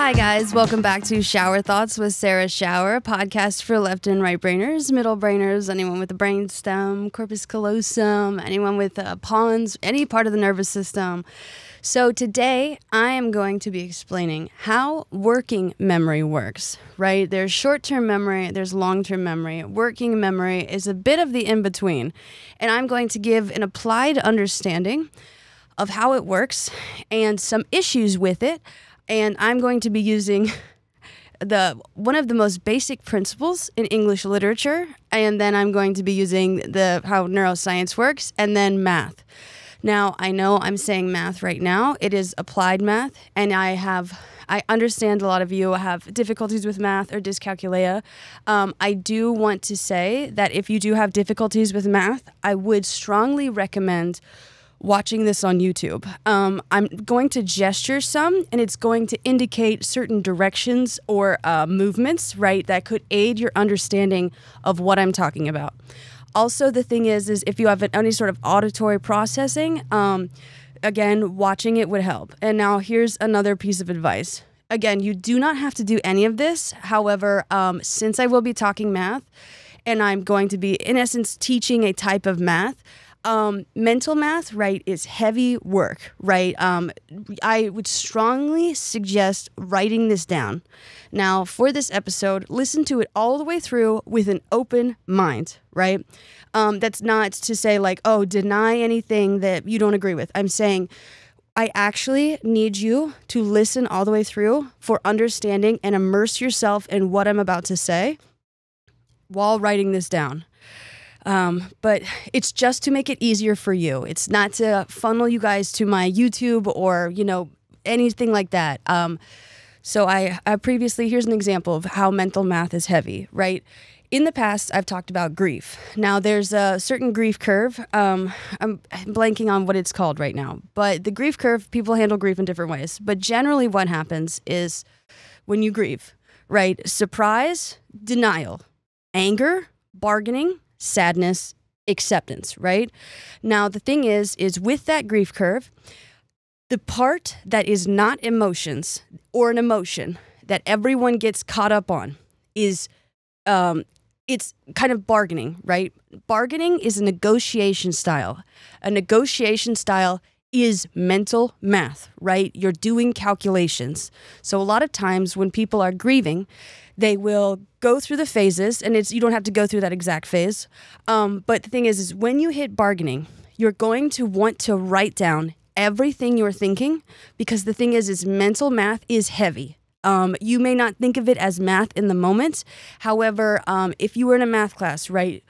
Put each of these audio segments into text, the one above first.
Hi guys, welcome back to Schauer Thoughts with Sarah Schauer, a podcast for left and right brainers, middle brainers, anyone with a brain stem, corpus callosum, anyone with pons, any part of the nervous system. So today I am going to be explaining how working memory works, right? There's short-term memory, there's long-term memory. Working memory is a bit of the in-between, and I'm going to give an applied understanding of how it works and some issues with it. And I'm going to be using one of the most basic principles in English literature, and then I'm going to be using how neuroscience works, and then math. Now, I know I'm saying math right now. It is applied math, and I understand a lot of you have difficulties with math or dyscalculia. I do want to say that if you do have difficulties with math, I would strongly recommend watching this on YouTube. I'm going to gesture some, and it's going to indicate certain directions or movements, right, that could aid your understanding of what I'm talking about. Also, the thing is if you have any sort of auditory processing, again, watching it would help. And now here's another piece of advice. Again, you do not have to do any of this. However, since I will be talking math, and I'm going to be, in essence, teaching a type of math, mental math, right, is heavy work, right? I would strongly suggest writing this down. Now, for this episode, listen to it all the way through with an open mind, right? That's not to say like, oh, deny anything that you don't agree with. I'm saying I actually need you to listen all the way through for understanding and immerse yourself in what I'm about to say while writing this down. But it's just to make it easier for you. It's not to funnel you guys to my YouTube or, anything like that. So I previously, here's an example of how mental math is heavy, right? In the past, I've talked about grief. Now, there's a certain grief curve. I'm blanking on what it's called right now. But the grief curve, people handle grief in different ways. But generally what happens is when you grieve, right? Surprise, denial, anger, bargaining, sadness, acceptance, right? Now, the thing is with that grief curve, the part that is not emotions or an emotion that everyone gets caught up on is, it's kind of bargaining, right? Bargaining is a negotiation style. A negotiation style is mental math, right? You're doing calculations. So a lot of times when people are grieving, they will go through the phases, and you don't have to go through that exact phase. But the thing is when you hit bargaining, you're going to want to write down everything you're thinking, because the thing is mental math is heavy. You may not think of it as math in the moment. However, if you were in a math class, right,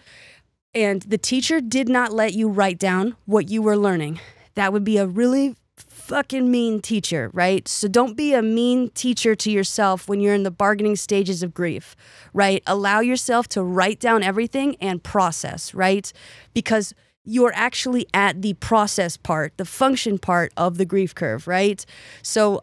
and the teacher did not let you write down what you were learning, that would be a really fucking mean teacher, right? So don't be a mean teacher to yourself when you're in the bargaining stages of grief, right? Allow yourself to write down everything and process, right? Because you're actually at the process part, the function part of the grief curve, right? So,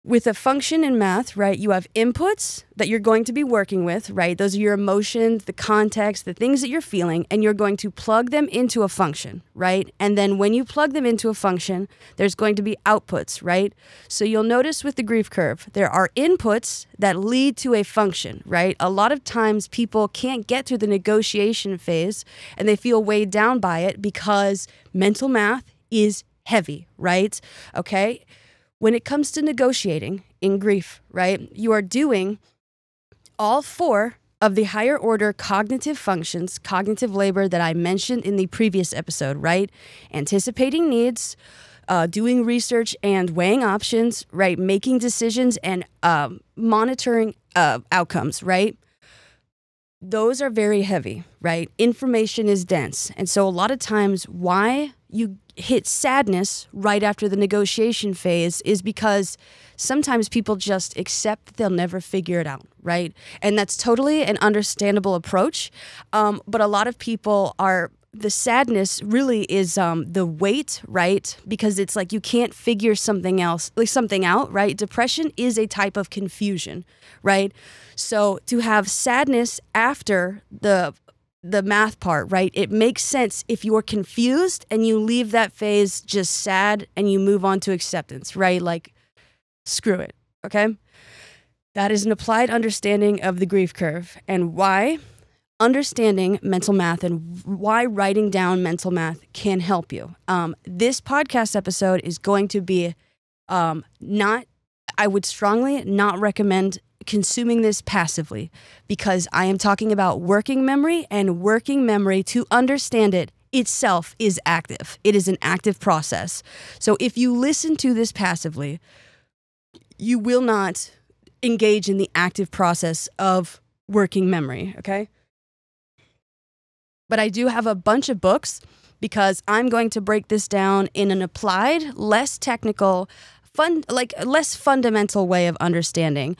with a function in math, right, you have inputs that you're going to be working with, right? Those are your emotions, the context, the things that you're feeling, and you're going to plug them into a function, right? And then when you plug them into a function, there's going to be outputs, right? So you'll notice with the grief curve, there are inputs that lead to a function, right? A lot of times people can't get through the negotiation phase, and they feel weighed down by it because mental math is heavy, right? Okay? When it comes to negotiating in grief, right, you are doing all 4 of the higher order cognitive functions, cognitive labor that I mentioned in the previous episode, right? Anticipating needs, doing research and weighing options, right? Making decisions and monitoring outcomes, right? Those are very heavy, right? Information is dense. And so a lot of times why you hit sadness right after the negotiation phase is because sometimes people just accept that they'll never figure it out, right? And that's totally an understandable approach. But a lot of people the sadness really is the weight, right? Because it's like you can't figure something out, right? Depression is a type of confusion, right? So to have sadness after the math part, right? It makes sense if you're confused and you leave that phase just sad and you move on to acceptance, right? Like, screw it. okay? That is an applied understanding of the grief curve and why understanding mental math and why writing down mental math can help you. This podcast episode is going to be I would strongly not recommend consuming this passively because I am talking about working memory, and working memory, to understand it itself, is active. It is an active process. So if you listen to this passively, you will not engage in the active process of working memory, okay? But I do have a bunch of books because I'm going to break this down in an applied, less technical, less fundamental way of understanding.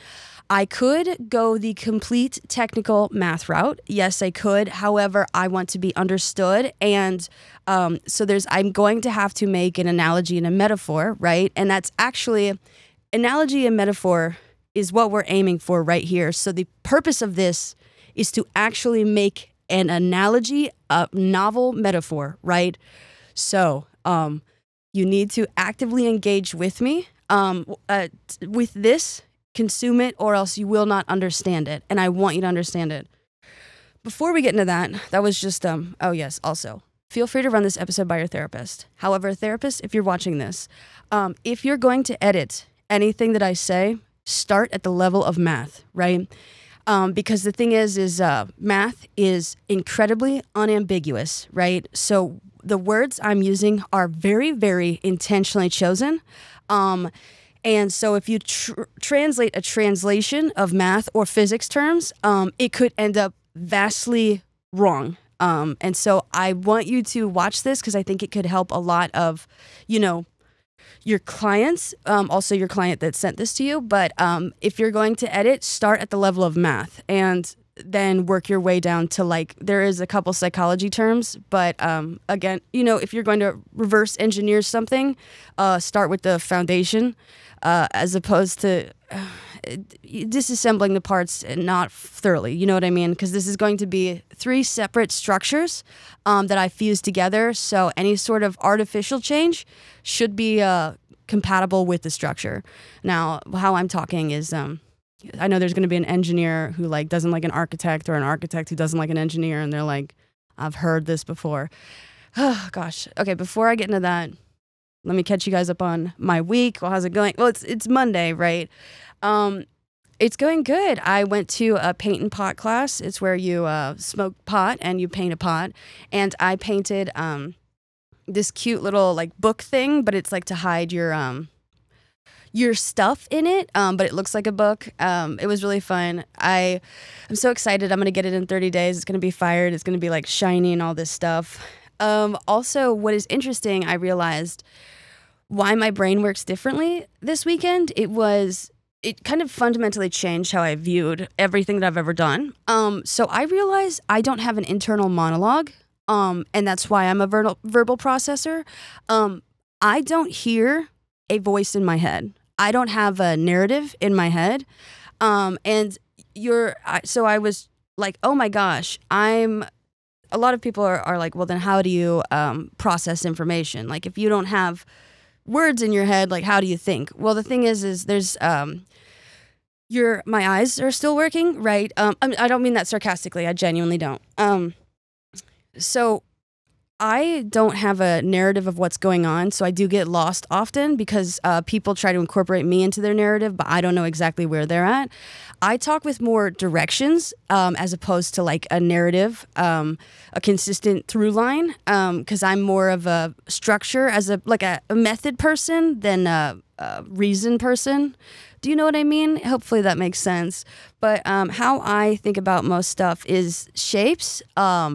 I could go the complete technical math route. Yes, I could. However, I want to be understood. And so I'm going to have to make an analogy and a metaphor, right? And that's actually, analogy and metaphor is what we're aiming for right here. So the purpose of this is to actually make an analogy, a novel metaphor, right? So you need to actively engage with me with this, consume it, or else you will not understand it. And I want you to understand it. Before we get into that was just, oh yes, also, feel free to run this episode by your therapist. However, therapist, if you're watching this, if you're going to edit anything that I say, start at the level of math, right? Because the thing is math is incredibly unambiguous, right? So the words I'm using are very, very intentionally chosen. And so if you translate a translation of math or physics terms, it could end up vastly wrong. And so I want you to watch this because I think it could help a lot of, your clients, also your client that sent this to you. But if you're going to edit, start at the level of math and then work your way down to there is a couple psychology terms. But again, if you're going to reverse engineer something, start with the foundation as opposed to disassembling the parts and not thoroughly. You know what I mean? Because this is going to be 3 separate structures that I fuse together. So any sort of artificial change should be compatible with the structure. Now, how I'm talking is, I know there's going to be an engineer who doesn't like an architect, or an architect who doesn't like an engineer, and they're like, I've heard this before. Oh gosh. Okay, before I get into that, let me catch you guys up on my week. Well, how's it going? Well, it's Monday, right? It's going good. I went to a paint and pot class. It's where you smoke pot and you paint a pot. And I painted this cute little book thing, but it's to hide your stuff in it. But it looks like a book. It was really fun. I'm so excited. I'm gonna get it in 30 days. It's gonna be fired. It's gonna be shiny and all this stuff. Also, what is interesting, I realized why my brain works differently this weekend. It kind of fundamentally changed how I viewed everything that I've ever done. So I realized I don't have an internal monologue, and that's why I'm a verbal processor. I don't hear a voice in my head. I don't have a narrative in my head. So I was like, oh my gosh, a lot of people are like, well, then how do you process information? If you don't have words in your head, how do you think? Well, the thing is there's my eyes are still working, right? I don't mean that sarcastically. I genuinely don't. So I don't have a narrative of what's going on, so I do get lost often because people try to incorporate me into their narrative, but I don't know exactly where they're at. I talk with more directions as opposed to a narrative, a consistent through line, because I'm more of a structure as a method person than a reason person. Do you know what I mean? Hopefully that makes sense. But how I think about most stuff is shapes,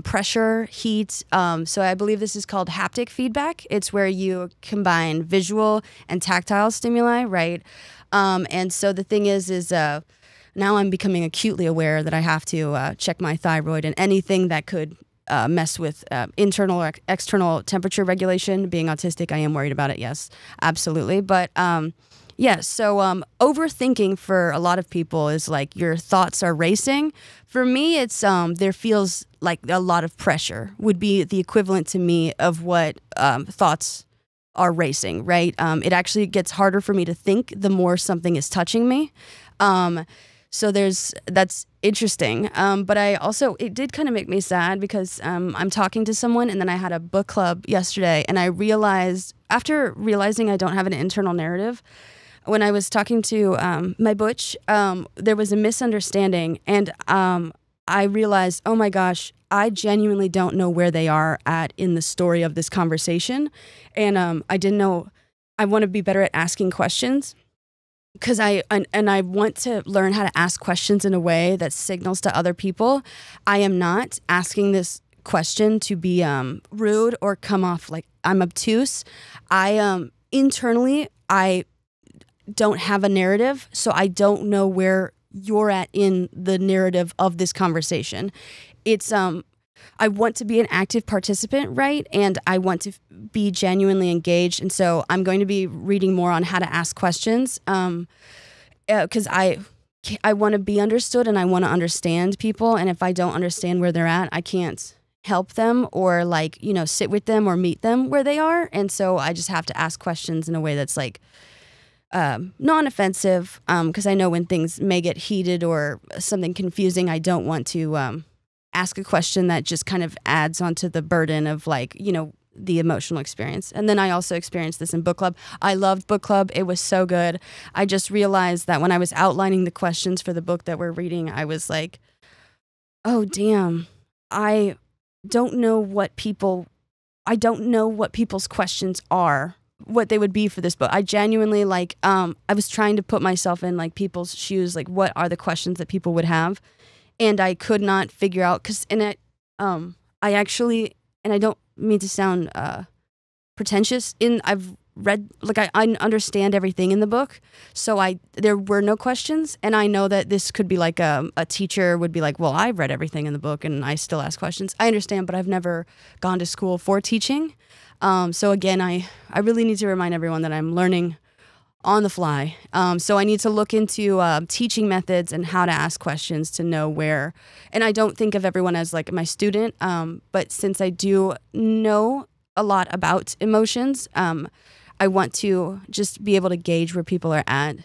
pressure, heat. So I believe this is called haptic feedback. It's where you combine visual and tactile stimuli, right? And so the thing is now I'm becoming acutely aware that I have to check my thyroid and anything that could mess with internal or external temperature regulation. Being autistic, I am worried about it. Yes, absolutely. But yeah, so overthinking for a lot of people is your thoughts are racing. For me, it's there feels like a lot of pressure would be the equivalent to me of what thoughts are racing, right? It actually gets harder for me to think the more something is touching me. So that's interesting. But it did kind of make me sad because I'm talking to someone, and then I had a book club yesterday, and I realized, after realizing I don't have an internal narrative, when I was talking to my butch, there was a misunderstanding, and I realized, oh my gosh, I genuinely don't know where they are at in the story of this conversation. And I didn't know, I want to be better at asking questions, because I want to learn how to ask questions in a way that signals to other people I am not asking this question to be rude or come off like I'm obtuse. Internally, I don't have a narrative, so I don't know where you're at in the narrative of this conversation. It's I want to be an active participant, right? And I want to be genuinely engaged. And so I'm going to be reading more on how to ask questions, because I want to be understood, and I want to understand people. And if I don't understand where they're at, I can't help them or sit with them or meet them where they are. And so I just have to ask questions in a way that's non-offensive, because I know when things may get heated or something confusing, I don't want to ask a question that just kind of adds onto the burden of the emotional experience. And then I also experienced this in book club. I loved book club. It was so good. I just realized that when I was outlining the questions for the book that we're reading, I was like, oh, damn, I don't know what people's questions are, what they would be for this book. I genuinely I was trying to put myself in people's shoes, what are the questions that people would have, and I could not figure out, I don't mean to sound pretentious, I've read, I understand everything in the book, so there were no questions, and I know that this could be a teacher would be like, well, I've read everything in the book and I still ask questions. I understand, but I've never gone to school for teaching. So again, I really need to remind everyone that I'm learning on the fly. So I need to look into teaching methods and how to ask questions to know where. And I don't think of everyone as my student, but since I do know a lot about emotions, I want to just be able to gauge where people are at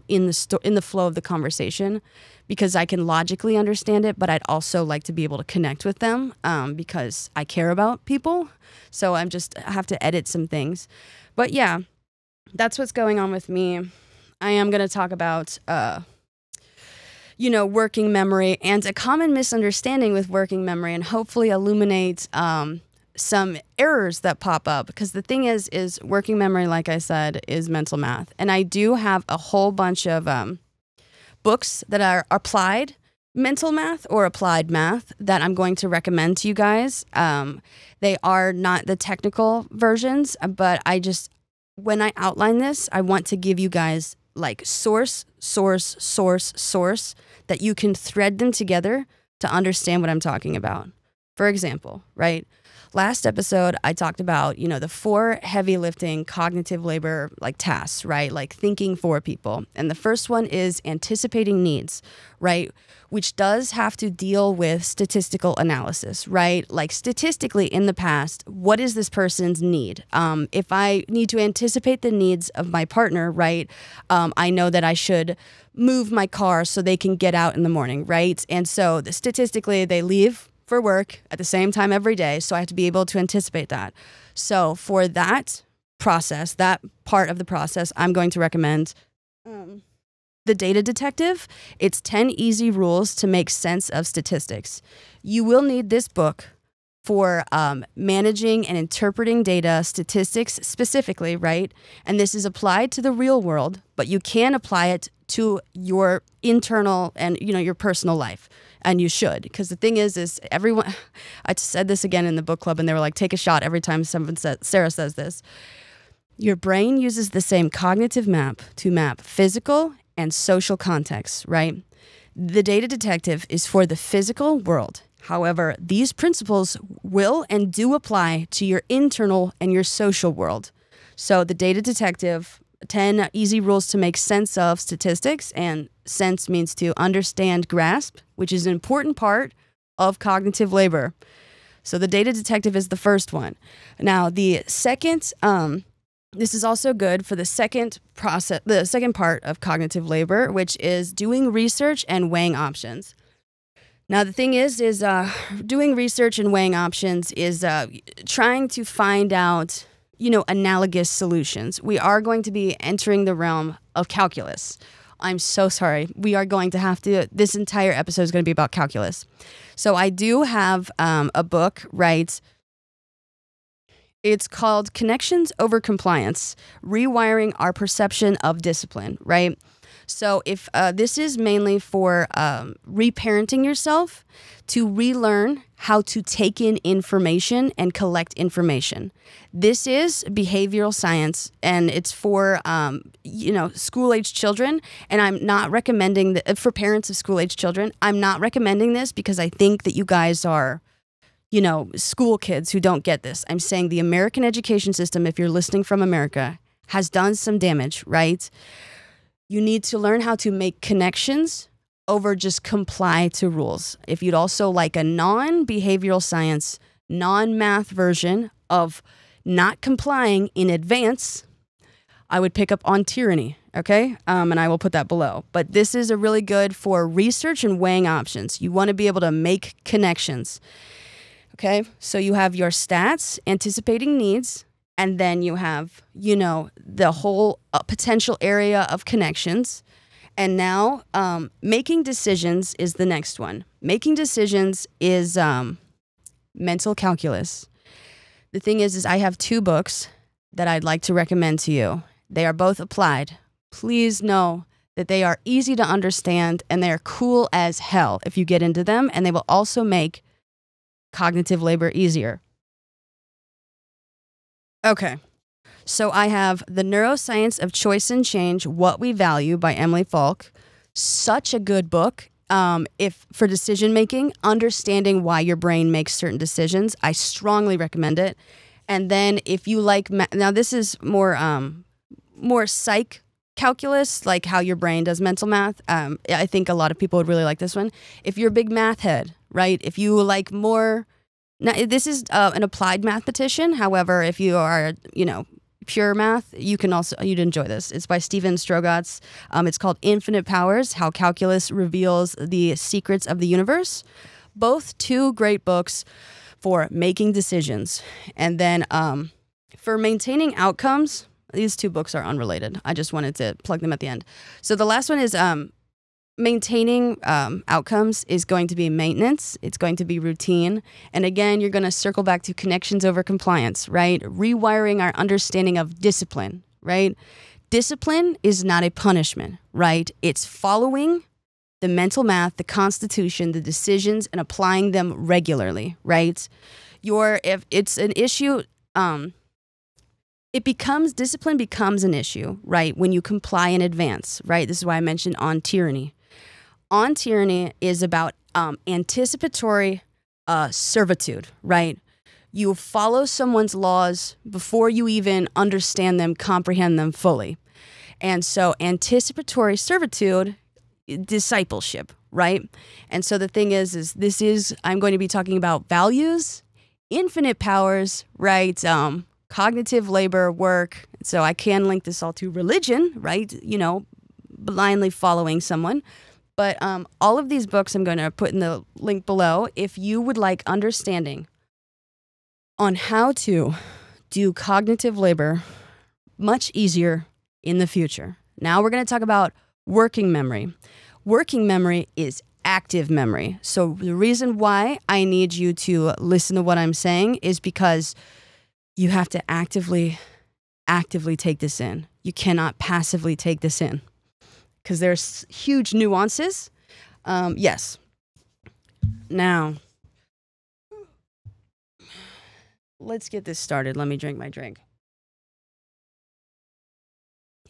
in the flow of the conversation, because I can logically understand it, but I'd also like to be able to connect with them because I care about people. So I have to edit some things. But yeah, that's what's going on with me. I am going to talk about, working memory and a common misunderstanding with working memory, and hopefully illuminate some errors that pop up. Because the thing is working memory, like I said, is mental math. And I do have a whole bunch of books that are applied mental math or applied math that I'm going to recommend to you guys. They are not the technical versions, but when I outline this, I want to give you guys source that you can thread them together to understand what I'm talking about. For example, right? Last episode, I talked about, the 4 heavy lifting cognitive labor tasks, right? Thinking for people. And the first one is anticipating needs, right? Which does have to deal with statistical analysis, right? Statistically in the past, what is this person's need? If I need to anticipate the needs of my partner, right? I know that I should move my car so they can get out in the morning, right? And so statistically, they leave for work at the same time every day, so I have to be able to anticipate that. So for that process, that part of the process, I'm going to recommend The Data Detective. It's 10 easy rules to make sense of statistics. You will need this book for managing and interpreting data, statistics specifically, right? And this is applied to the real world, but you can apply it to your internal and your personal life. And you should, because the thing is everyone, I said this again in the book club, and they were like, take a shot every time Sarah says this. Your brain uses the same cognitive map to map physical and social contexts, right? The Data Detective is for the physical world. However, these principles will and do apply to your internal and your social world. So the Data Detective, 10 easy rules to make sense of statistics, and sense means to understand, grasp, which is an important part of cognitive labor. So the Data Detective is the first one. Now, the second This is also good for the second part of cognitive labor, which is doing research and weighing options. Now, the thing is doing research and weighing options is trying to find out, analogous solutions. We are going to be entering the realm of calculus. I'm so sorry. We are going to have to, this entire episode is going to be about calculus. So I do have a book, right? It's called Connections Over Compliance, Rewiring Our Perception of Discipline, right? So if this is mainly for reparenting yourself to relearn how to take in information and collect information. This is behavioral science, and it's for, school-age children. And I'm not recommending that for parents of school-age children. I'm not recommending this because I think that you guys are, school kids who don't get this. I'm saying the American education system, if you're listening from America, has done some damage, right? You need to learn how to make connections over just comply to rules. If you'd also like a non-behavioral science, non-math version of not complying in advance, I would pick up on tyranny, okay? And I will put that below. But this is a really good for research and weighing options. You want to be able to make connections, okay? So you have your stats, anticipating needs, and then you have, the whole potential area of connections. And now making decisions is the next one. Making decisions is mental calculus. The thing is I have 2 books that I'd like to recommend to you. They are both applied. Please know that they are easy to understand and they are cool as hell if you get into them. And they will also make cognitive labor easier. Okay, so I have The Neuroscience of Choice and Change, What We Value by Emily Falk. Such a good book. If for decision making, understanding why your brain makes certain decisions, I strongly recommend it. And then if you like, now this is more psych calculus, like how your brain does mental math. I think a lot of people would really like this one. If you're a big math head, right? If you like more. Now, this is an applied mathematician. However, if you are, pure math, you'd enjoy this. It's by Steven Strogatz. It's called Infinite Powers, How Calculus Reveals the Secrets of the Universe. Both 2 great books for making decisions. And then for maintaining outcomes, these 2 books are unrelated. I just wanted to plug them at the end. So the last one is maintaining outcomes is going to be maintenance. It's going to be routine. And again, you're going to circle back to connections over compliance, right? Rewiring our understanding of discipline, right? Discipline is not a punishment, right? It's following the mental math, the constitution, the decisions, and applying them regularly, right? If it's an issue, discipline becomes an issue, right? When you comply in advance, right? This is why I mentioned on tyranny. On tyranny is about anticipatory servitude, right? You follow someone's laws before you even understand them, comprehend them fully. And so anticipatory servitude, discipleship, right? And so the thing is I'm going to be talking about values, infinite powers, right? Cognitive labor, work. So I can link this all to religion, right? Blindly following someone. But all of these books I'm going to put in the link below if you would like understanding on how to do cognitive labor much easier in the future. Now we're going to talk about working memory. Working memory is active memory. So the reason why I need you to listen to what I'm saying is because you have to actively take this in. You cannot passively take this in. Because there's huge nuances. Yes. Now, let's get this started. Let me drink my drink.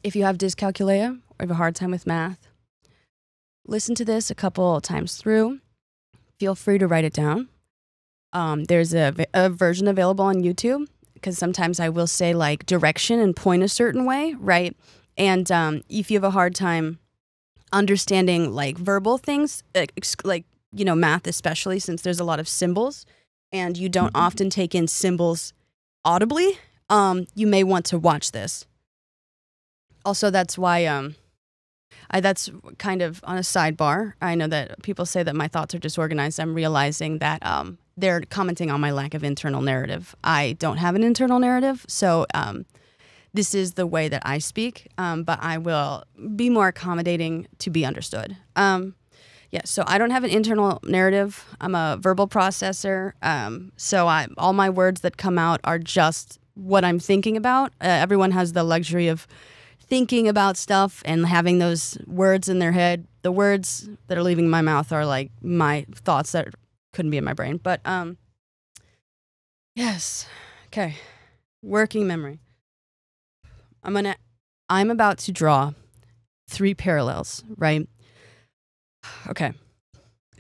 If you have dyscalculia or have a hard time with math, listen to this a couple times through. Feel free to write it down. There's a version available on YouTube because sometimes I will say like direction and point a certain way, right? And if you have a hard time understanding like verbal things, like, math, especially since there's a lot of symbols and you don't often take in symbols audibly, you may want to watch this. Also, that's why that's kind of on a sidebar. I know that people say that my thoughts are disorganized. I'm realizing that they're commenting on my lack of internal narrative. I don't have an internal narrative, so this is the way that I speak, but I will be more accommodating to be understood. So I don't have an internal narrative. I'm a verbal processor, so all my words that come out are just what I'm thinking about. Everyone has the luxury of thinking about stuff and having those words in their head. The words that are leaving my mouth are like my thoughts that couldn't be in my brain. But yes. Okay. Working memory. I'm about to draw 3 parallels, right? Okay.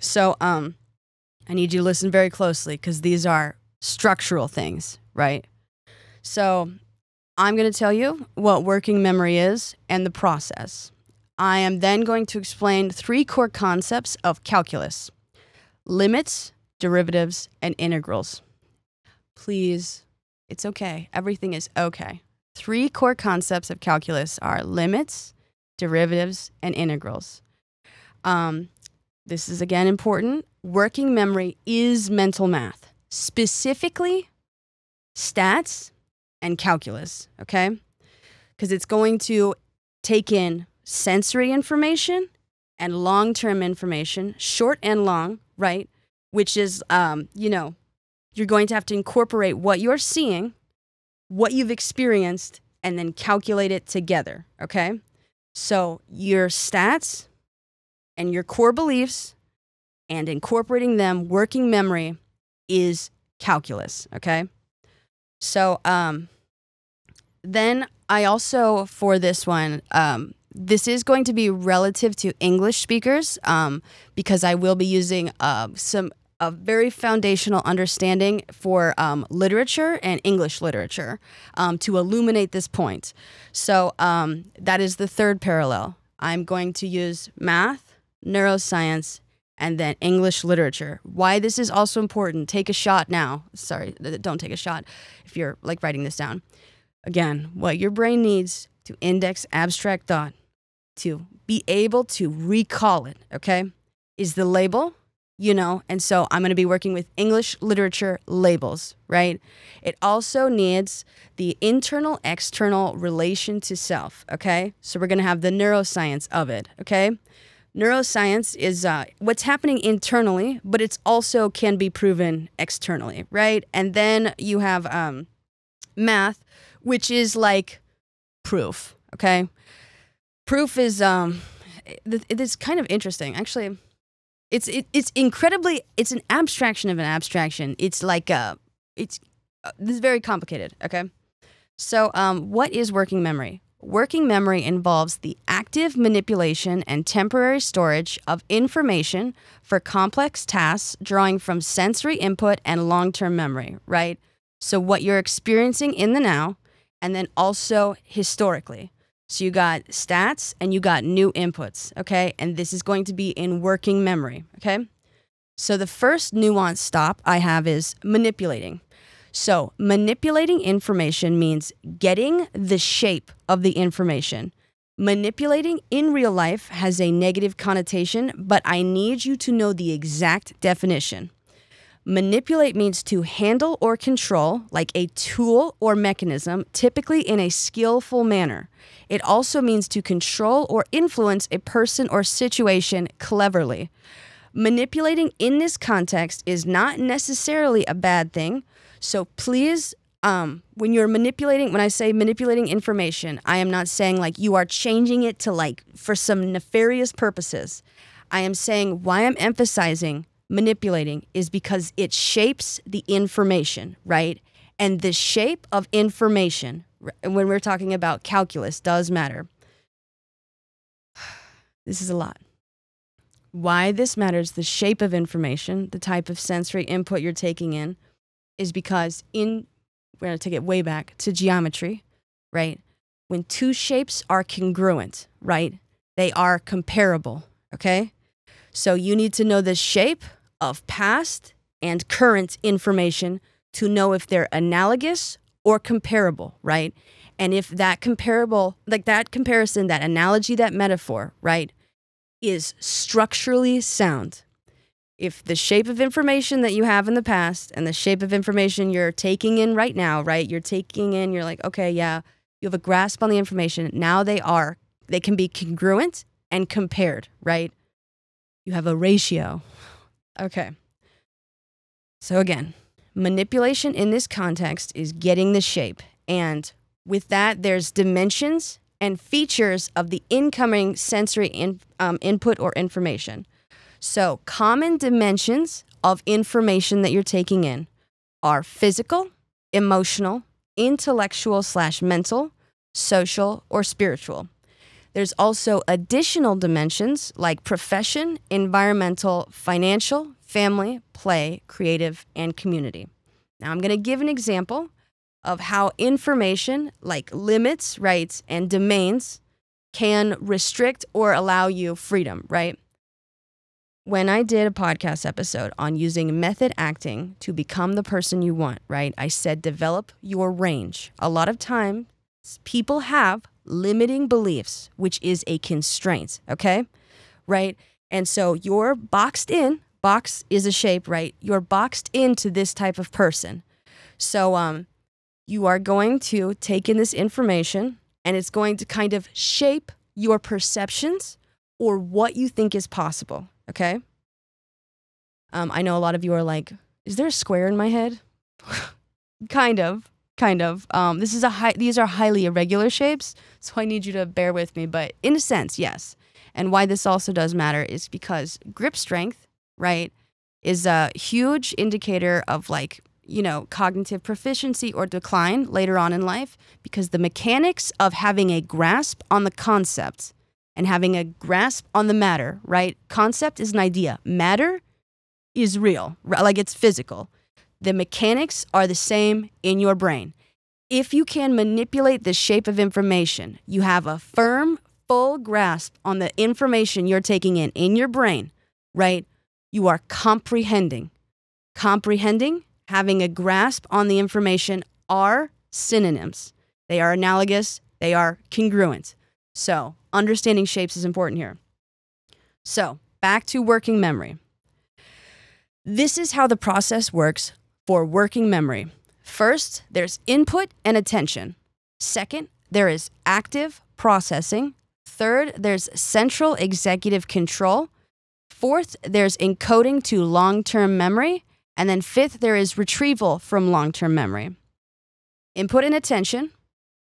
So I need you to listen very closely because these are structural things, right? So I'm going to tell you what working memory is and the process. I am then going to explain 3 core concepts of calculus: limits, derivatives, and integrals. Please, it's okay. Everything is okay. 3 core concepts of calculus are limits, derivatives, and integrals. This is, again, important. Working memory is mental math, specifically stats and calculus, okay? Because it's going to take in sensory information and long-term information, short and long, right? Which is, you're going to have to incorporate what you're seeing, what you've experienced, and then calculate it together, okay? So your stats and your core beliefs and incorporating them, working memory is calculus, okay? So then I also, for this one, this is going to be relative to English speakers because I will be using a very foundational understanding for literature and English literature to illuminate this point. So that is the 3rd parallel. I'm going to use math, neuroscience, and then English literature. Why this is also important, take a shot now. Sorry, don't take a shot if you're like writing this down. Again, what your brain needs to index abstract thought, to be able to recall it, okay, is the label, and so I'm going to be working with English literature labels, right? It also needs the internal-external relation to self, okay? So we're going to have the neuroscience of it, okay? Neuroscience is what's happening internally, but it's also can be proven externally, right? And then you have math, which is like proof, okay? Proof is it is kind of interesting. Actually, it's an abstraction of an abstraction. It's like this is very complicated, okay? So what is working memory? Working memory involves the active manipulation and temporary storage of information for complex tasks drawing from sensory input and long-term memory, right? So what you're experiencing in the now, and then also historically. So you got stats and you got new inputs, okay? And this is going to be in working memory, okay? So the first nuanced stop I have is manipulating. So manipulating information means getting the shape of the information. Manipulating in real life has a negative connotation, but I need you to know the exact definition. Manipulate means to handle or control, like a tool or mechanism, typically in a skillful manner. It also means to control or influence a person or situation cleverly. Manipulating in this context is not necessarily a bad thing. So please, when you're manipulating, when I say manipulating information, I am not saying like you are changing it to like for some nefarious purposes. I am saying why I'm emphasizing manipulating is because it shapes the information, right? And the shape of information, when we're talking about calculus, does matter. This is a lot. Why this matters, the shape of information, the type of sensory input you're taking in, is because we're going to take it way back to geometry, right? When 2 shapes are congruent, right? They are comparable, okay? So you need to know the shape of past and current information to know if they're analogous or comparable, right? And if that comparable, like that comparison, that analogy, that metaphor, right, is structurally sound, if the shape of information that you have in the past and the shape of information you're taking in right now, right, you're like, okay, yeah, you have a grasp on the information. Now they can be congruent and compared, right? You have a ratio. Okay. So again, manipulation in this context is getting the shape. And with that, there's dimensions and features of the incoming sensory input or information. So common dimensions of information that you're taking in are physical, emotional, intellectual/mental, social, or spiritual. There's also additional dimensions like profession, environmental, financial, family, play, creative, and community. Now I'm going to give an example of how information like limits, rights, and domains can restrict or allow you freedom, right? When I did a podcast episode on using method acting to become the person you want, right? I said develop your range. A lot of times people have limiting beliefs, which is a constraint, okay? Right? And so you're boxed in. Box is a shape, right? You're boxed into this type of person. So you are going to take in this information and it's going to kind of shape your perceptions or what you think is possible, okay? I know a lot of you are like, is there a square in my head? Kind of. These are highly irregular shapes, so I need you to bear with me, but in a sense, yes. And why this also does matter is because grip strength, right, is a huge indicator of cognitive proficiency or decline later on in life, because the mechanics of having a grasp on the concept and having a grasp on the matter, right? Concept is an idea. Matter is real, like it's physical. The mechanics are the same in your brain. If you can manipulate the shape of information, you have a firm, full grasp on the information you're taking in your brain, right? You are comprehending. Comprehending, having a grasp on the information are synonyms. They are analogous. They are congruent. So understanding shapes is important here. So back to working memory. This is how the process works for working memory. First, there's input and attention. Second, there is active processing. Third, there's central executive control. Fourth, there's encoding to long-term memory. And then fifth, there is retrieval from long-term memory. Input and attention,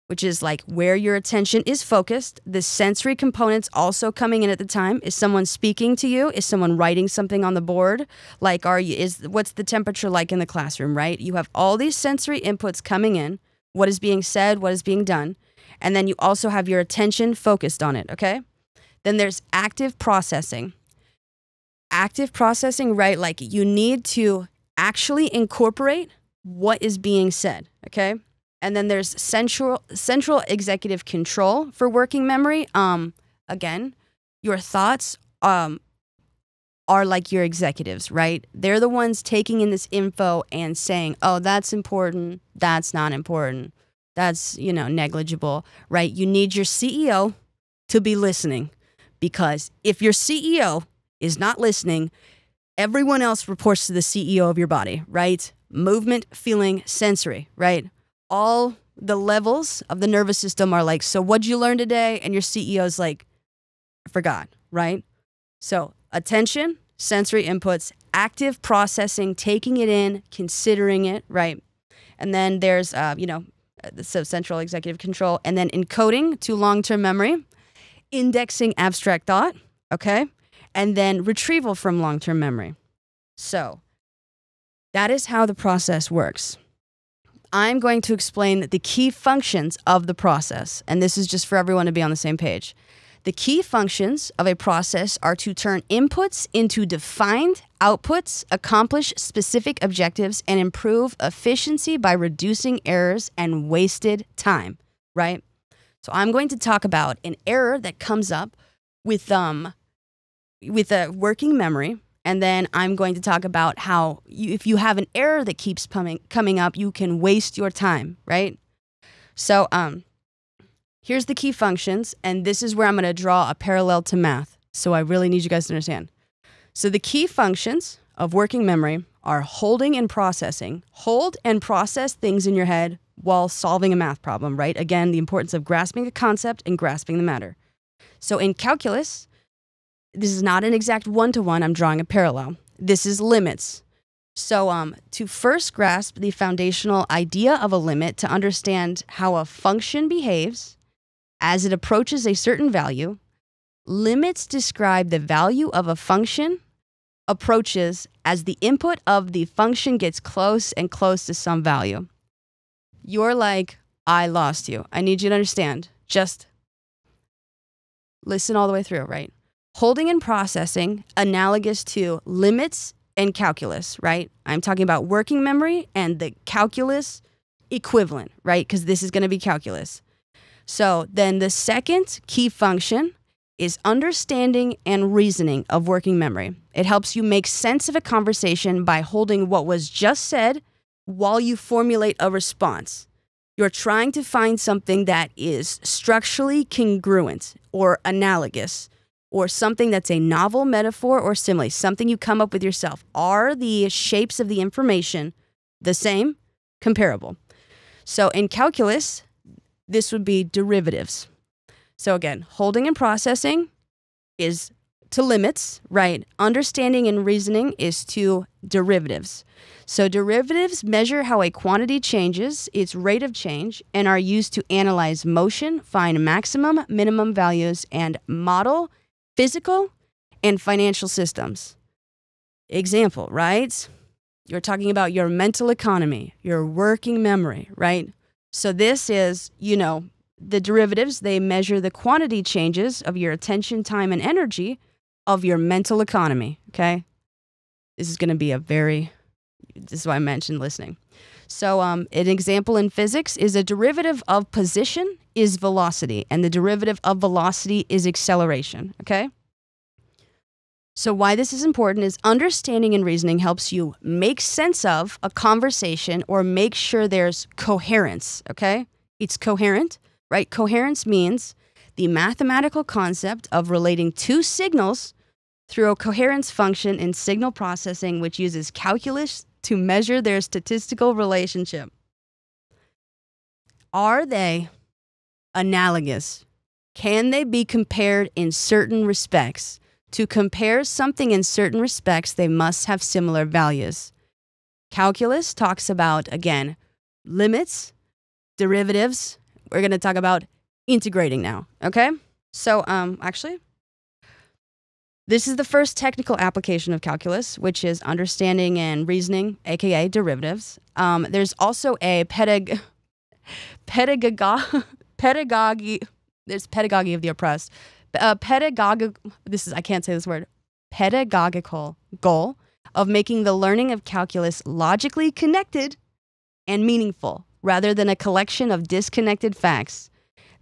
which is like where your attention is focused. The sensory components also coming in at the time. Is someone speaking to you? Is someone writing something on the board? Like, what's the temperature like in the classroom, right? You have all these sensory inputs coming in. What is being said? What is being done? And then you also have your attention focused on it, okay? Then there's active processing. Active processing, right? Like you need to actually incorporate what is being said, okay? And then there's central executive control for working memory. Again, your thoughts are like your executives, right? They're the ones taking in this info and saying, oh, that's important, that's not important, that's, negligible, right? You need your CEO to be listening, because if your CEO is not listening, everyone else reports to the CEO of your body, right? Movement, feeling, sensory, right? All the levels of the nervous system are like, so what'd you learn today? And your CEO's like, I forgot, right? So attention, sensory inputs, active processing, taking it in, considering it, right? And then there's, so central executive control, and then encoding to long-term memory, indexing abstract thought, okay? And then retrieval from long-term memory. So that is how the process works. I'm going to explain the key functions of the process, and this is just for everyone to be on the same page. The key functions of a process are to turn inputs into defined outputs, accomplish specific objectives, and improve efficiency by reducing errors and wasted time, right? So I'm going to talk about an error that comes up with a working memory, And then I'm going to talk about how if you have an error that keeps coming up, you can waste your time, right? So here's the key functions, and this is where I'm going to draw a parallel to math. So I really need you guys to understand. So the key functions of working memory are holding and processing. Hold and process things in your head while solving a math problem, right? Again, the importance of grasping a concept and grasping the matter. So in calculus, this is not an exact one-to-one, I'm drawing a parallel. This is limits. So to first grasp the foundational idea of a limit, to understand how a function behaves as it approaches a certain value, limits describe the value of a function approaches as the input of the function gets close and close to some value. You're like, I lost you. I need you to understand. Just listen all the way through, right? Holding and processing, analogous to limits and calculus, right? I'm talking about working memory and the calculus equivalent, right? Because this is going to be calculus. So then the second key function is understanding and reasoning of working memory. It helps you make sense of a conversation by holding what was just said while you formulate a response. You're trying to find something that is structurally congruent or analogous, or something that's a novel metaphor or simile, something you come up with yourself. Are the shapes of the information the same? Comparable. So in calculus, this would be derivatives. So again, holding and processing is to limits, right? Understanding and reasoning is to derivatives. So derivatives measure how a quantity changes, its rate of change, and are used to analyze motion, find maximum, minimum values, and model physical and financial systems. Example, right? You're talking about your mental economy, your working memory, right? So this is, the derivatives, they measure the quantity changes of your attention, time, and energy of your mental economy, okay? This is going to be this is why I mentioned listening. So an example in physics is a derivative of position is velocity, and the derivative of velocity is acceleration, okay? So why this is important is understanding and reasoning helps you make sense of a conversation or make sure there's coherence, okay? It's coherent, right? Coherence means the mathematical concept of relating two signals through a coherence function in signal processing, which uses calculus to measure their statistical relationship. Are they analogous? Can they be compared in certain respects? To compare something in certain respects, they must have similar values. Calculus talks about, again, limits, derivatives. We're going to talk about integrating now, okay? So, actually, this is the first technical application of calculus, which is understanding and reasoning, aka derivatives. There's also a pedagogy. There's pedagogy of the oppressed. I can't say this word. Pedagogical goal of making the learning of calculus logically connected and meaningful, rather than a collection of disconnected facts.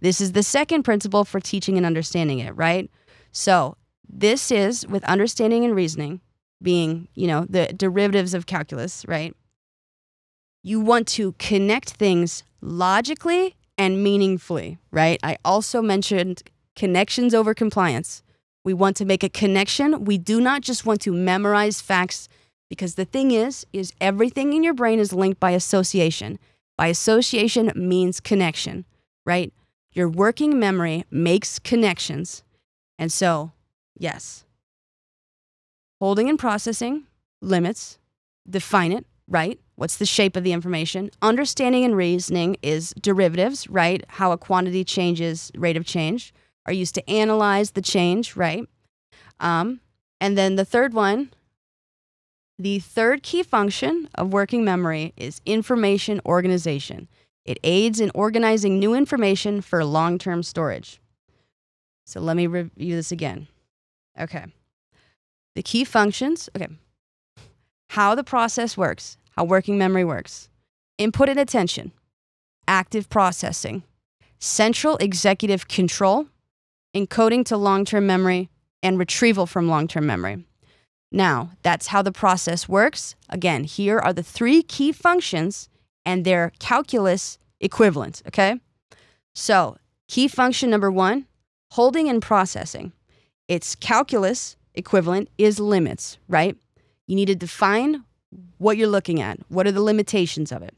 This is the second principle for teaching and understanding it, right? So this is with understanding and reasoning being, the derivatives of calculus, right? You want to connect things logically and meaningfully, right? I also mentioned connections over compliance. We want to make a connection. We do not just want to memorize facts, because the thing is everything in your brain is linked by association. By association means connection, right? Your working memory makes connections. And so, yes, holding and processing, limits, define it, right? What's the shape of the information? Understanding and reasoning is derivatives, right? How a quantity changes, rate of change, are used to analyze the change, right? And then the third one, the third key function of working memory is information organization. It aids in organizing new information for long-term storage. So let me review this again. Okay. The key functions, okay. How the process works, how working memory works. Input and attention, active processing, central executive control, encoding to long-term memory, and retrieval from long-term memory. Now, that's how the process works. Again, here are the 3 key functions and their calculus equivalent, okay? So, key function number 1, holding and processing. Its calculus equivalent is limits, right? You need to define what you're looking at. What are the limitations of it?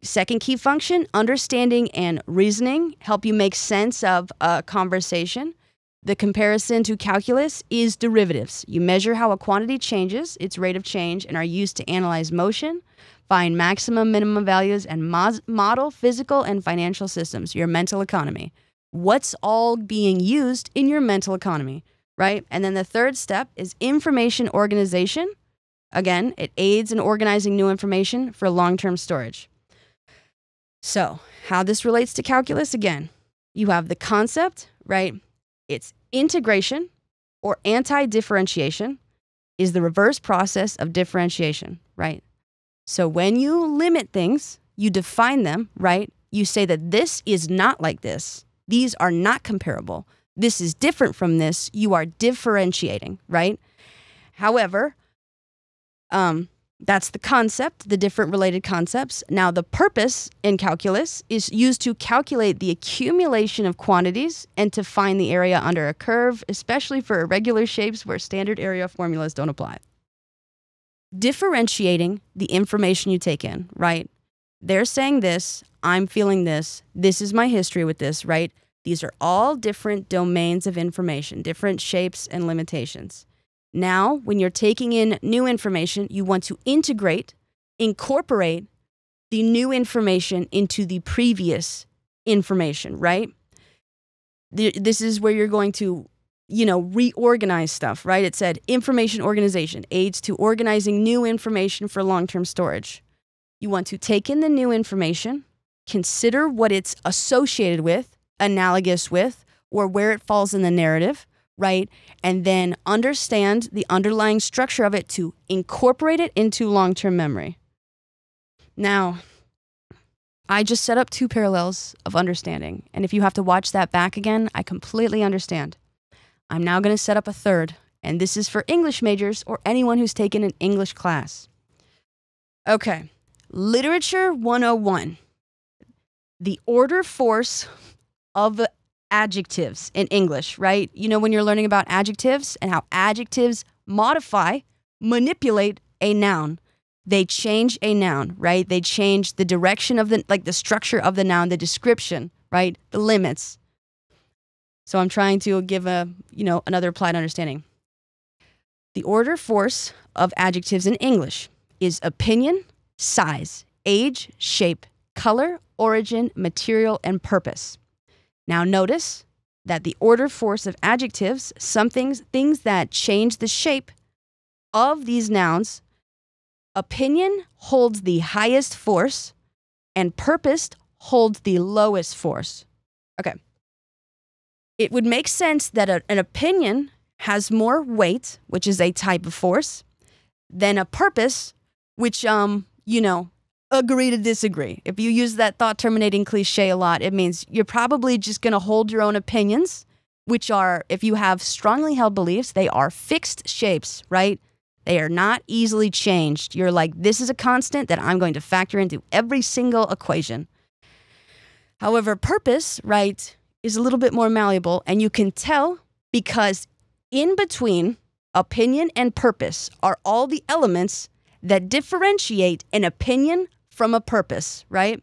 Second key function, understanding and reasoning, help you make sense of a conversation. The comparison to calculus is derivatives. You measure how a quantity changes, its rate of change, and are used to analyze motion, find maximum, minimum values, and model physical and financial systems, your mental economy. What's all being used in your mental economy, right? And then the third step is information organization. Again, it aids in organizing new information for long-term storage. So, how this relates to calculus, again, you have the concept, right? It's integration or anti-differentiation is the reverse process of differentiation, right? So when you limit things, you define them, right? You say that this is not like this. These are not comparable. This is different from this. You are differentiating, right? However, that's the concept, the different related concepts. Now, the purpose in calculus is used to calculate the accumulation of quantities and to find the area under a curve, especially for irregular shapes where standard area formulas don't apply. Differentiating the information you take in, right? They're saying this, I'm feeling this is my history with this, right? These are all different domains of information, different shapes and limitations. Now, when you're taking in new information, you want to incorporate the new information into the previous information, right? This is where you're going to, reorganize stuff, right? It said information organization aids to organizing new information for long-term storage. You want to take in the new information, consider what it's associated with, analogous with, or where it falls in the narrative, right? And then understand the underlying structure of it to incorporate it into long-term memory. Now, I just set up 2 parallels of understanding. And if you have to watch that back again, I completely understand. I'm now going to set up a third. And this is for English majors or anyone who's taken an English class. Okay. Literature 101. The order force of adjectives in English, right? You know, when you're learning about adjectives and how adjectives manipulate a noun. They change a noun, right? They change the direction of the structure of the noun, the description, right? The limits. So I'm trying to give another applied understanding. The order force of adjectives in English is opinion, size, age, shape, color, origin, material, and purpose. Now notice that the order force of adjectives, things that change the shape of these nouns, opinion holds the highest force and purpose holds the lowest force. Okay. It would make sense that an opinion has more weight, which is a type of force, than a purpose, which, agree to disagree. If you use that thought-terminating cliche a lot, it means you're probably just going to hold your own opinions, which are, if you have strongly held beliefs, they are fixed shapes, right? They are not easily changed. You're like, this is a constant that I'm going to factor into every single equation. However, purpose, right, is a little bit more malleable, and you can tell because in between opinion and purpose are all the elements that differentiate an opinion from a purpose, right?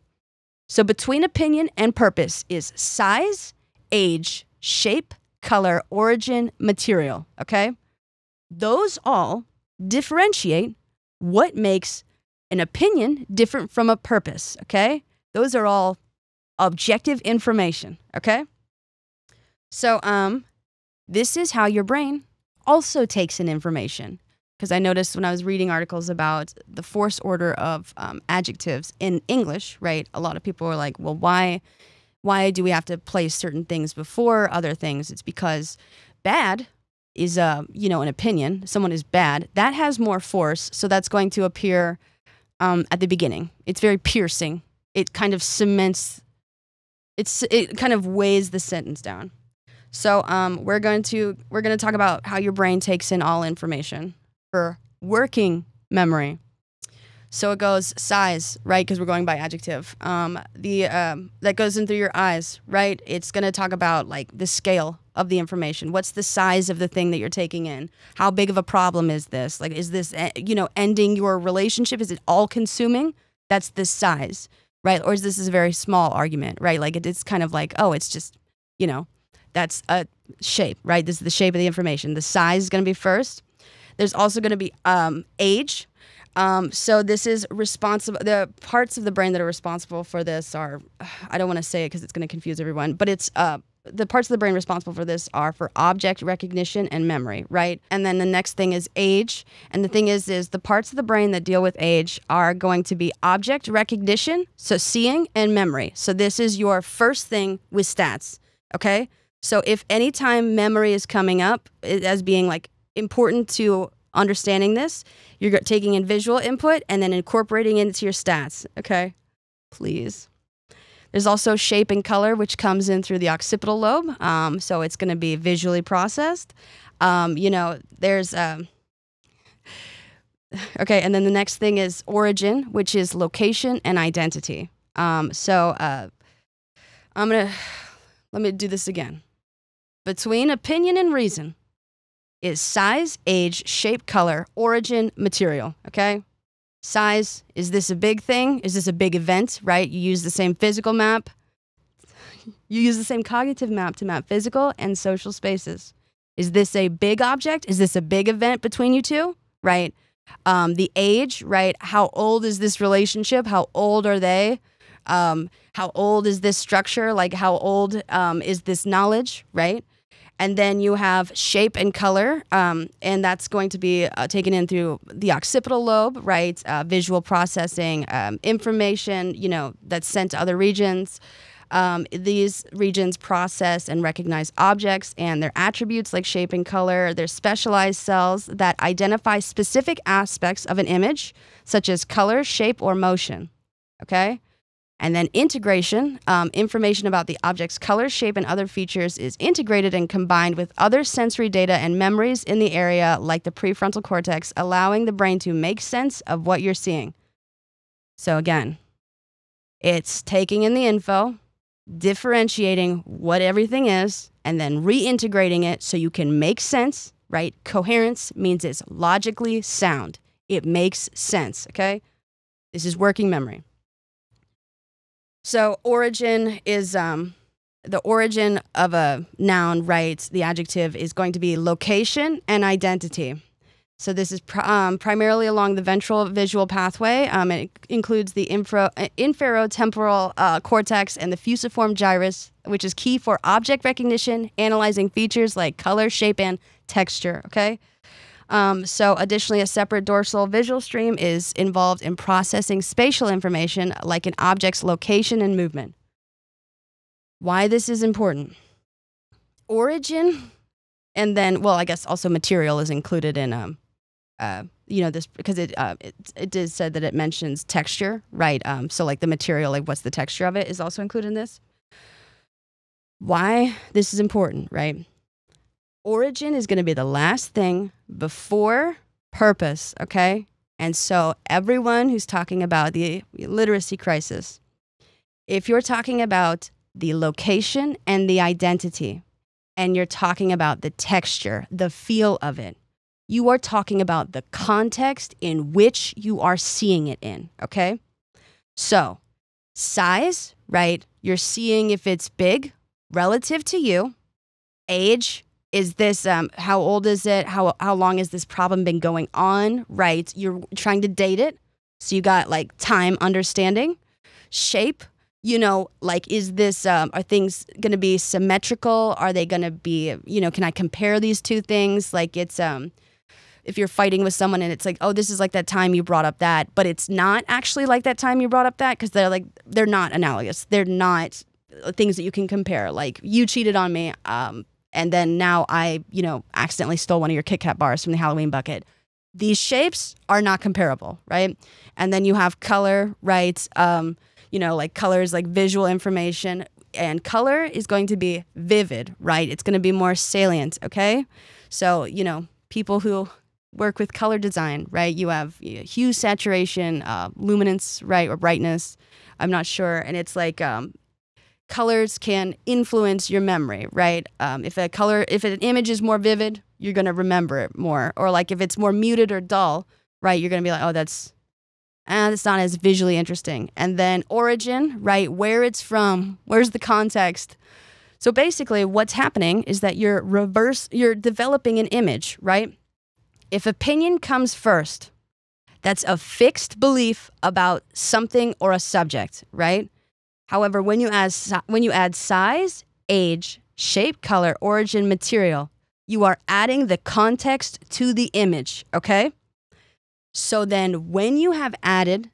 So between opinion and purpose is size, age, shape, color, origin, material, okay? Those all differentiate what makes an opinion different from a purpose, okay? Those are all objective information, okay? So, this is how your brain also takes in information. Because I noticed when I was reading articles about the force order of adjectives in English, right? A lot of people were like, well, why do we have to place certain things before other things? It's because bad is, an opinion. Someone is bad. That has more force, so that's going to appear at the beginning. It's very piercing. It kind of cements, it kind of weighs the sentence down. So we're going to talk about how your brain takes in all information for working memory. So it goes size, right? Because we're going by adjective. That goes in through your eyes, right? It's going to talk about like the scale of the information. What's the size of the thing that you're taking in? How big of a problem is this? Like, is this, ending your relationship? Is it all consuming? That's the size, right? Or is this a very small argument, right? Like it's kind of like, oh, it's just, that's a shape, right? This is the shape of the information. The size is going to be first. There's also going to be age. So this is responsible. The parts of the brain that are responsible for this are, I don't want to say it because it's going to confuse everyone, but it's the parts of the brain responsible for this are for object recognition and memory, right? And then the next thing is age. And the thing is the parts of the brain that deal with age are going to be object recognition, so seeing, and memory. So this is your first thing with stats, okay? So if any time memory is coming up as being like important to understanding this, you're taking in visual input and then incorporating it into your stats, okay? Please. There's also shape and color, which comes in through the occipital lobe. So it's going to be visually processed. There's... Okay, and then the next thing is origin, which is location and identity. Let me do this again. Between opinion and reason is size, age, shape, color, origin, material, okay? Size, is this a big thing? Is this a big event, right? You use the same physical map. You use the same cognitive map to map physical and social spaces. Is this a big object? Is this a big event between you two, right? The age, right? How old is this relationship? How old are they? How old is this structure? Like how old is this knowledge, right? And then you have shape and color, and that's going to be taken in through the occipital lobe, right? Visual processing, information, that's sent to other regions. These regions process and recognize objects and their attributes like shape and color. They're specialized cells that identify specific aspects of an image, such as color, shape, or motion, okay? And then integration, information about the object's color, shape, and other features is integrated and combined with other sensory data and memories in the area like the prefrontal cortex, allowing the brain to make sense of what you're seeing. So again, it's taking in the info, differentiating what everything is, and then reintegrating it so you can make sense, right? Coherence means it's logically sound. It makes sense, okay? This is working memory. So origin is the origin of a noun, right? The adjective is going to be location and identity. So this is primarily along the ventral visual pathway. It includes the inferotemporal cortex and the fusiform gyrus, which is key for object recognition, analyzing features like color, shape, and texture, okay? So additionally, a separate dorsal visual stream is involved in processing spatial information like an object's location and movement. Why this is important. Origin, and then, well, I guess also material is included in, this, because it is said that it mentions texture, right? So like the material, like what's the texture of it is also included in this. Why this is important, right? Origin is going to be the last thing before purpose, okay? And so everyone who's talking about the literacy crisis, if you're talking about the location and the identity, and you're talking about the texture, the feel of it, you are talking about the context in which you are seeing it in, okay? So size, right? You're seeing if it's big relative to you. Age, is this, how old is it? How long has this problem been going on, right? You're trying to date it. So you got like time understanding. Shape, like is this, are things going to be symmetrical? Are they going to be, can I compare these two things? Like it's, if you're fighting with someone and it's like, oh, this is like that time you brought up that, but it's not actually like that time you brought up that because they're not analogous. They're not things that you can compare. Like you cheated on me, and then now I, accidentally stole one of your Kit Kat bars from the Halloween bucket. These shapes are not comparable, right? And then you have color, right? Like colors, like visual information. and color is going to be vivid, right? It's going to be more salient, okay? So, people who work with color design, right? You have hue, saturation, luminance, right? Or brightness. I'm not sure. And it's like colors can influence your memory, right? If an image is more vivid, you're going to remember it more. Or like if it's more muted or dull, right? You're going to be like, oh, it's not as visually interesting. And then origin, right? Where it's from, where's the context? So basically what's happening is that you're developing an image, right? If opinion comes first, that's a fixed belief about something or a subject, right? However, when you add size, age, shape, color, origin, material, you are adding the context to the image, okay? So then when you have added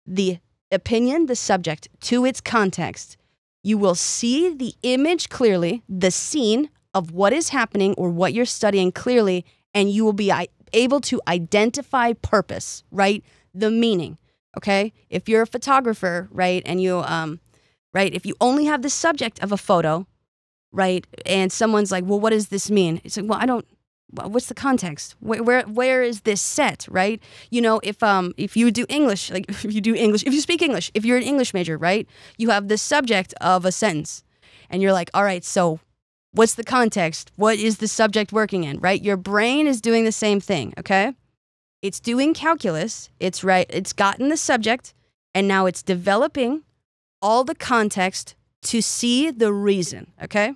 the opinion, the subject, to its context, you will see the image clearly, the scene of what is happening or what you're studying clearly, and you will be able to identify purpose, right? The meaning, okay? If you're a photographer, right, and you, if you only have the subject of a photo, right, and someone's like, well, what does this mean? It's like, what's the context? Where is this set, right? If you do English, like if you speak English, if you're an English major, right, you have the subject of a sentence, and you're like, all right, so what's the context? What is the subject working in, right? Your brain is doing the same thing, okay? It's doing calculus. It's gotten the subject, and now it's developing all the context to see the reason, okay?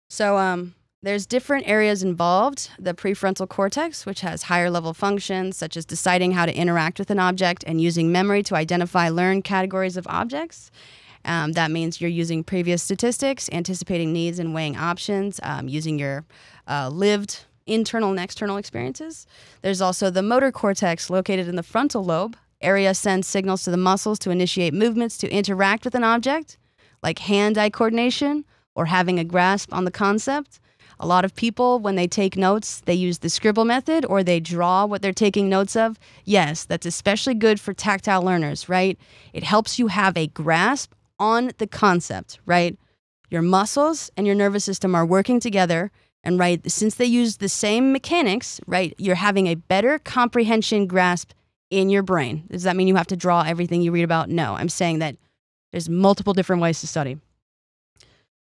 So there's different areas involved. The prefrontal cortex, which has higher level functions, such as deciding how to interact with an object and using memory to identify learned categories of objects. That means you're using previous statistics, anticipating needs and weighing options, using your lived internal and external experiences. There's also the motor cortex located in the frontal lobe. Area sends signals to the muscles to initiate movements to interact with an object, like hand-eye coordination or having a grasp on the concept. A lot of people, when they take notes, they use the scribble method or they draw what they're taking notes of. Yes, that's especially good for tactile learners, right? It helps you have a grasp on the concept, right? Your muscles and your nervous system are working together, and right, since they use the same mechanics, right, you're having a better comprehension grasp in your brain. Does that mean you have to draw everything you read about? No, I'm saying that there's multiple different ways to study.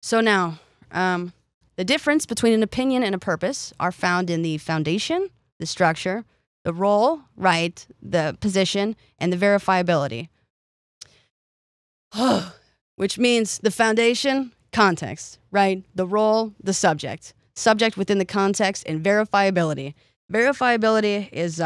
So now, the difference between an opinion and a purpose are found in the foundation, the structure, the role, right, the position, and the verifiability. Which means the foundation, context, right? The role, the subject. Subject within the context, and verifiability. Verifiability is,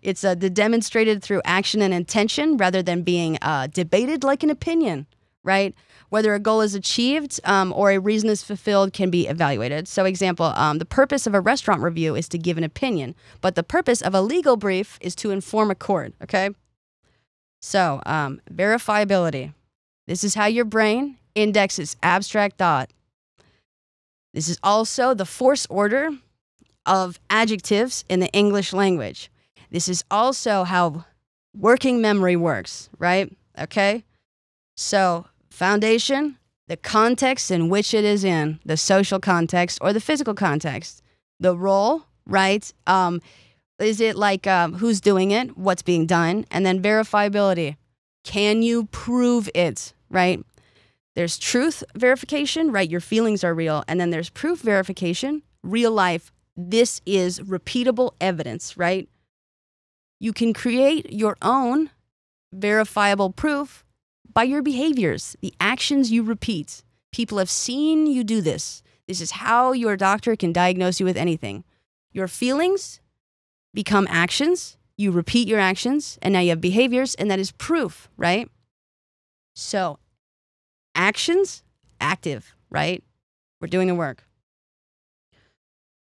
it's demonstrated through action and intention rather than being debated like an opinion, right? Whether a goal is achieved or a reason is fulfilled can be evaluated. So example, the purpose of a restaurant review is to give an opinion, but the purpose of a legal brief is to inform a court, okay? So verifiability. This is how your brain indexes abstract thought. This is also the force order of adjectives in the English language. This is also how working memory works, right? Okay? So foundation, the context in which it is in, the social context or the physical context. The role, right? Is it like who's doing it, what's being done? And then verifiability. Can you prove it, right? There's truth verification, right? Your feelings are real. And then there's proof verification, real life. This is repeatable evidence, right? You can create your own verifiable proof by your behaviors, the actions you repeat. People have seen you do this. This is how your doctor can diagnose you with anything. Your feelings become actions. You repeat your actions, and now you have behaviors, and that is proof, right? So actions, active, right? We're doing the work.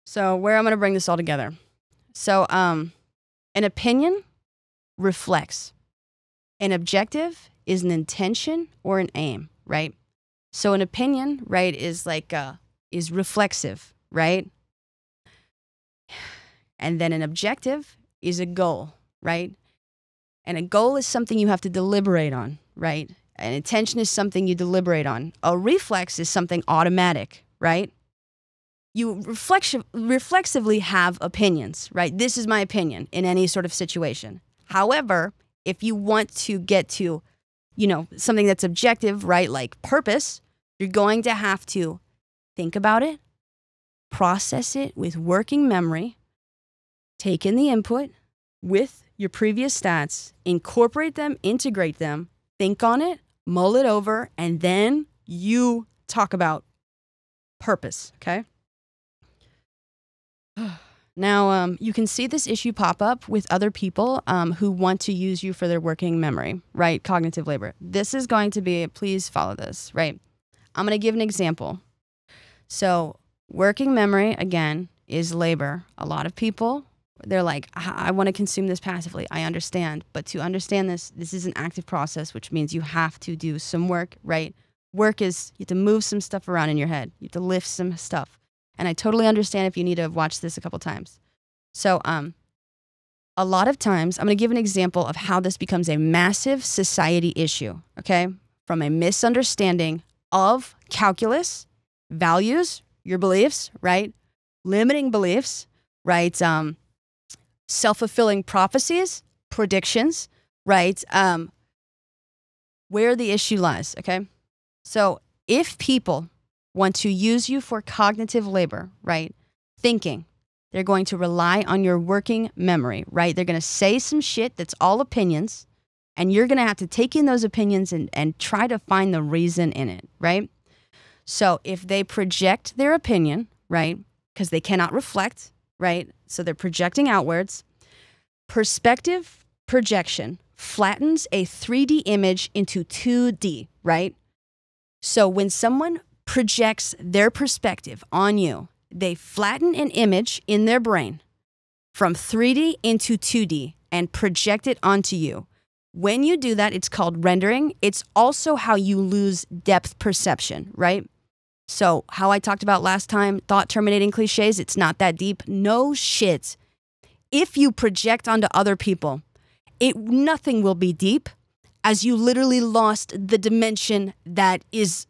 So where I'm going to bring this all together. So an opinion reflects. An objective is an intention or an aim, right? So an opinion, right, is like is reflexive, right? And then an objective is a goal, right? And a goal is something you have to deliberate on, right? An intention is something you deliberate on. A reflex is something automatic, right? You reflexively have opinions, right? This is my opinion in any sort of situation. However, if you want to get to, something that's objective, right? Like purpose, you're going to have to think about it, process it with working memory, take in the input with your previous stats, incorporate them, integrate them, think on it, mull it over, and then you talk about purpose, okay? Now, you can see this issue pop up with other people who want to use you for their working memory, right? Cognitive labor. This is going to be, please follow this, right? I'm going to give an example. So working memory, again, is labor. A lot of people, they're like, I want to consume this passively. I understand. But to understand this is an active process, which means you have to do some work, right? Work is, you have to move some stuff around in your head. You have to lift some stuff. And I totally understand if you need to watch this a couple times. So a lot of times, I'm going to give an example of how this becomes a massive society issue, okay? From a misunderstanding of calculus, values, your beliefs, right? Limiting beliefs, right? Self-fulfilling prophecies, predictions, right? Where the issue lies, okay? So if people want to use you for cognitive labor, right? Thinking, they're going to rely on your working memory, right? They're going to say some shit that's all opinions, and you're going to have to take in those opinions and try to find the reason in it, right? So if they project their opinion, right? Because they cannot reflect, right? So they're projecting outwards. Perspective projection flattens a 3D image into 2D, right? So when someone projects their perspective on you, they flatten an image in their brain from 3D into 2D and project it onto you. When you do that, it's called rendering. It's also how you lose depth perception, right? So how I talked about last time, thought terminating cliches, it's not that deep. No shit. If you project onto other people, nothing will be deep, as you literally lost the dimension that is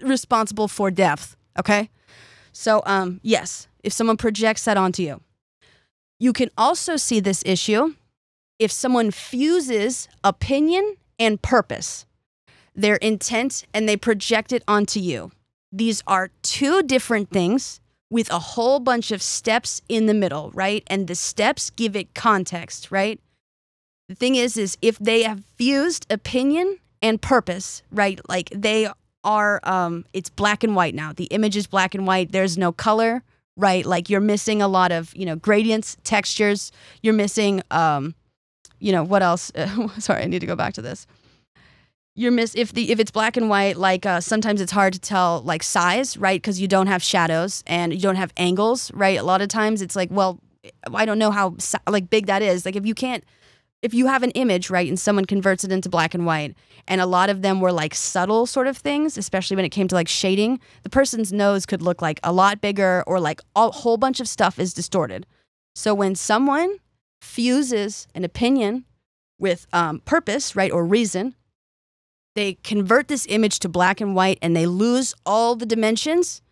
responsible for depth, okay? So, yes, if someone projects that onto you. You can also see this issue if someone fuses opinion and purpose, their intent, and they project it onto you. These are two different things with a whole bunch of steps in the middle, right? And the steps give it context, right? The thing is if they have fused opinion and purpose, right? Like they are, it's black and white now. The image is black and white. There's no color, right? Like you're missing a lot of, gradients, textures. You're missing, what else? Sorry, I need to go back to this. If it's black and white, like sometimes it's hard to tell like size, right? Because you don't have shadows and you don't have angles, right? A lot of times it's like, well, I don't know how like big that is. Like if you have an image, right, and someone converts it into black and white, and a lot of them were like subtle sort of things, especially when it came to like shading, the person's nose could look like a lot bigger, or like a whole bunch of stuff is distorted. So when someone fuses an opinion with purpose, right, or reason, they convert this image to black and white and they lose all the dimensions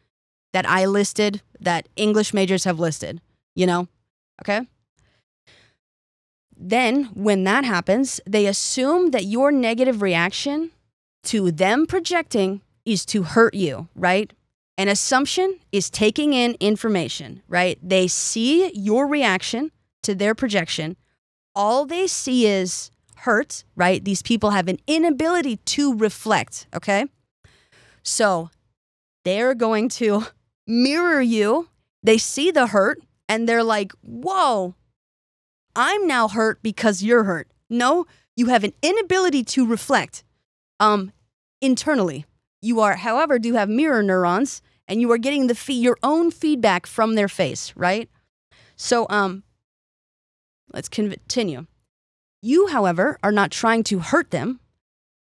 that I listed, that English majors have listed, okay? Then when that happens, they assume that your negative reaction to them projecting is to hurt you, right? An assumption is taking in information, right? They see your reaction to their projection. All they see is hurt, right? These people have an inability to reflect, okay? So they're going to mirror you. They see the hurt and they're like, whoa, I'm now hurt because you're hurt. No, you have an inability to reflect internally. You are, however, do have mirror neurons and you are getting your own feedback from their face, right? So let's continue. You, however, are not trying to hurt them.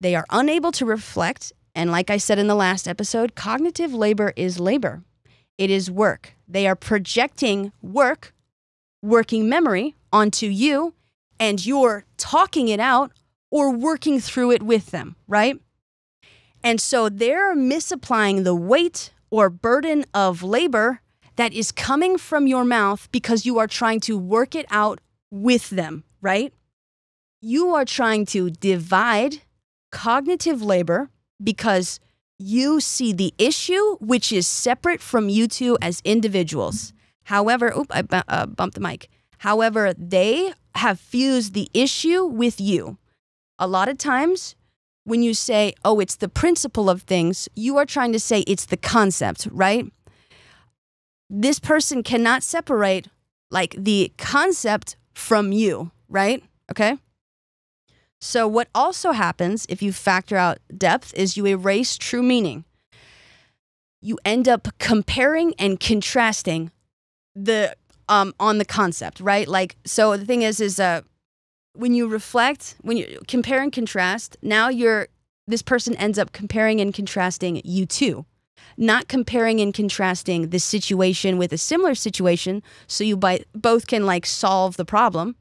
They are unable to reflect. And like I said in the last episode, cognitive labor is labor. It is work. They are projecting working memory onto you, and you're talking it out or working through it with them, right? And so they're misapplying the weight or burden of labor that is coming from your mouth because you are trying to work it out with them, right? You are trying to divide cognitive labor because you see the issue, which is separate from you two as individuals. However, I bumped the mic. However, they have fused the issue with you. A lot of times when you say, oh, it's the principle of things, you are trying to say it's the concept, right? This person cannot separate like the concept from you, right? Okay. So what also happens if you factor out depth is you erase true meaning. You end up comparing and contrasting the on the concept, right? Like, so the thing is when you reflect, when you compare and contrast, now this person ends up comparing and contrasting you two, not comparing and contrasting the situation with a similar situation so you both can like solve the problem.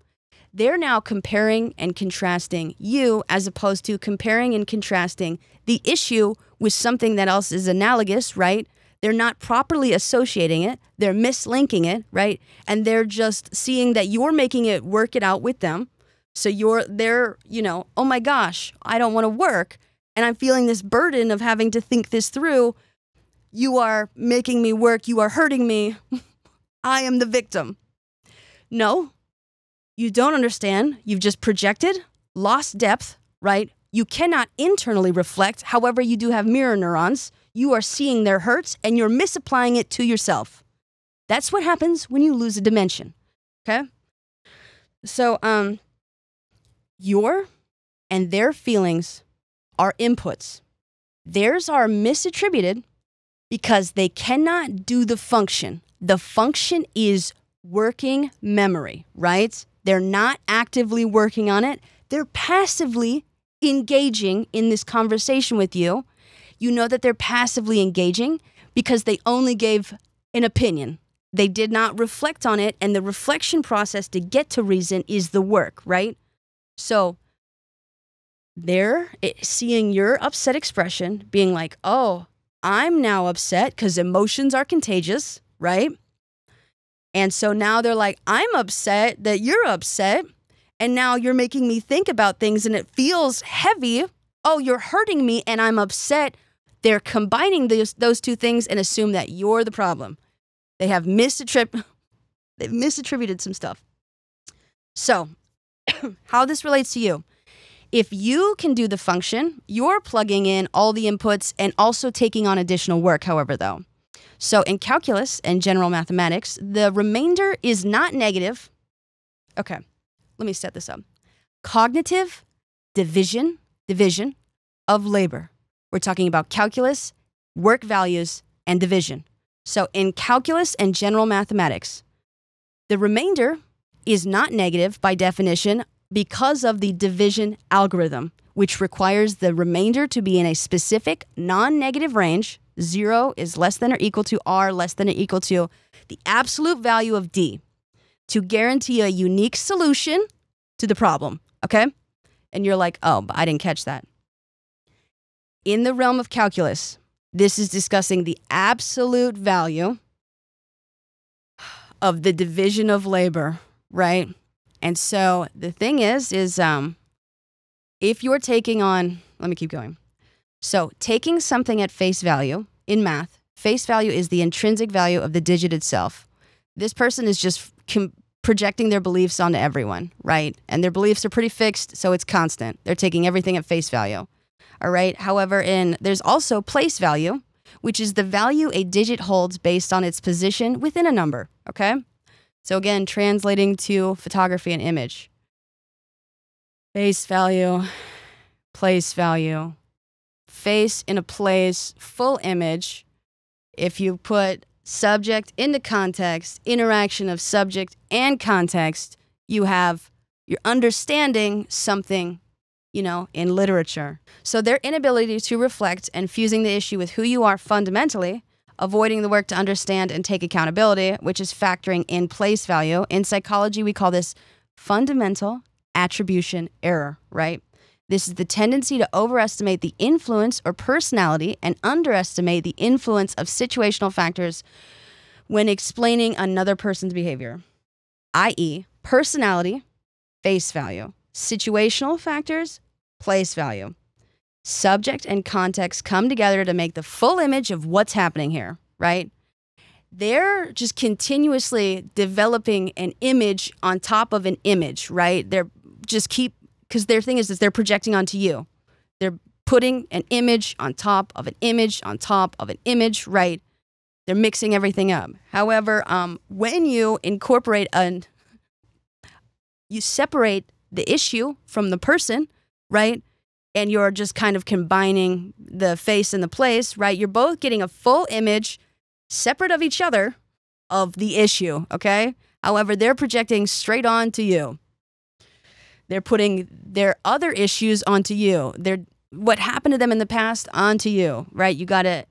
They're now comparing and contrasting you as opposed to comparing and contrasting the issue with something that else is analogous, right? They're not properly associating it. They're mislinking it, right? And they're just seeing that you're making it work it out with them. So they're, oh my gosh, I don't want to work. And I'm feeling this burden of having to think this through. You are making me work. You are hurting me. I am the victim. No, you don't understand. You've just projected, lost depth, right? You cannot internally reflect. However, you do have mirror neurons. You are seeing their hurts and you're misapplying it to yourself. That's what happens when you lose a dimension. Okay? So, your and their feelings are inputs. Theirs are misattributed because they cannot do the function. The function is working memory, right? They're not actively working on it. They're passively engaging in this conversation with you. You know that they're passively engaging because they only gave an opinion. They did not reflect on it, and the reflection process to get to reason is the work, right? So they're seeing your upset expression, being like, oh, I'm now upset because emotions are contagious, right? And so now they're like, I'm upset that you're upset. And now you're making me think about things and it feels heavy. Oh, you're hurting me and I'm upset. They're combining those two things and assume that you're the problem. They have misattributed some stuff. So how this relates to you. If you can do the function, you're plugging in all the inputs and also taking on additional work, however, though. So in calculus and general mathematics, the remainder is not negative. Okay, let me set this up. Cognitive division of labor. We're talking about calculus, work values, and division. So in calculus and general mathematics, the remainder is not negative by definition because of the division algorithm, which requires the remainder to be in a specific non-negative range. 0 is less than or equal to R, less than or equal to the absolute value of D to guarantee a unique solution to the problem, okay? And you're like, oh, but I didn't catch that. In the realm of calculus, this is discussing the absolute value of the division of labor, right? And so the thing is if you're taking on, let me keep going. So taking something at face value in math, face value is the intrinsic value of the digit itself. This person is just projecting their beliefs onto everyone, right? And their beliefs are pretty fixed, so it's constant. They're taking everything at face value, all right? However, there's also place value, which is the value a digit holds based on its position within a number, okay? So again, translating to photography and image. Face value, place value. Face in a place, full image. If you put subject into context, interaction of subject and context, you're understanding something, in literature. So their inability to reflect and fusing the issue with who you are fundamentally, avoiding the work to understand and take accountability, which is factoring in place value. In psychology, we call this fundamental attribution error, right? This is the tendency to overestimate the influence or personality and underestimate the influence of situational factors when explaining another person's behavior, i.e., personality, face value, situational factors, place value. Subject and context come together to make the full image of what's happening here, right? They're just continuously developing an image on top of an image, right? Because their thing is they're projecting onto you. They're putting an image on top of an image on top of an image, right? They're mixing everything up. However, when you you separate the issue from the person, right? And you're just kind of combining the face and the place, right? You're both getting a full image separate of each other of the issue, okay? However, they're projecting straight on to you. They're putting their other issues onto you. What happened to them in the past onto you, right? You got to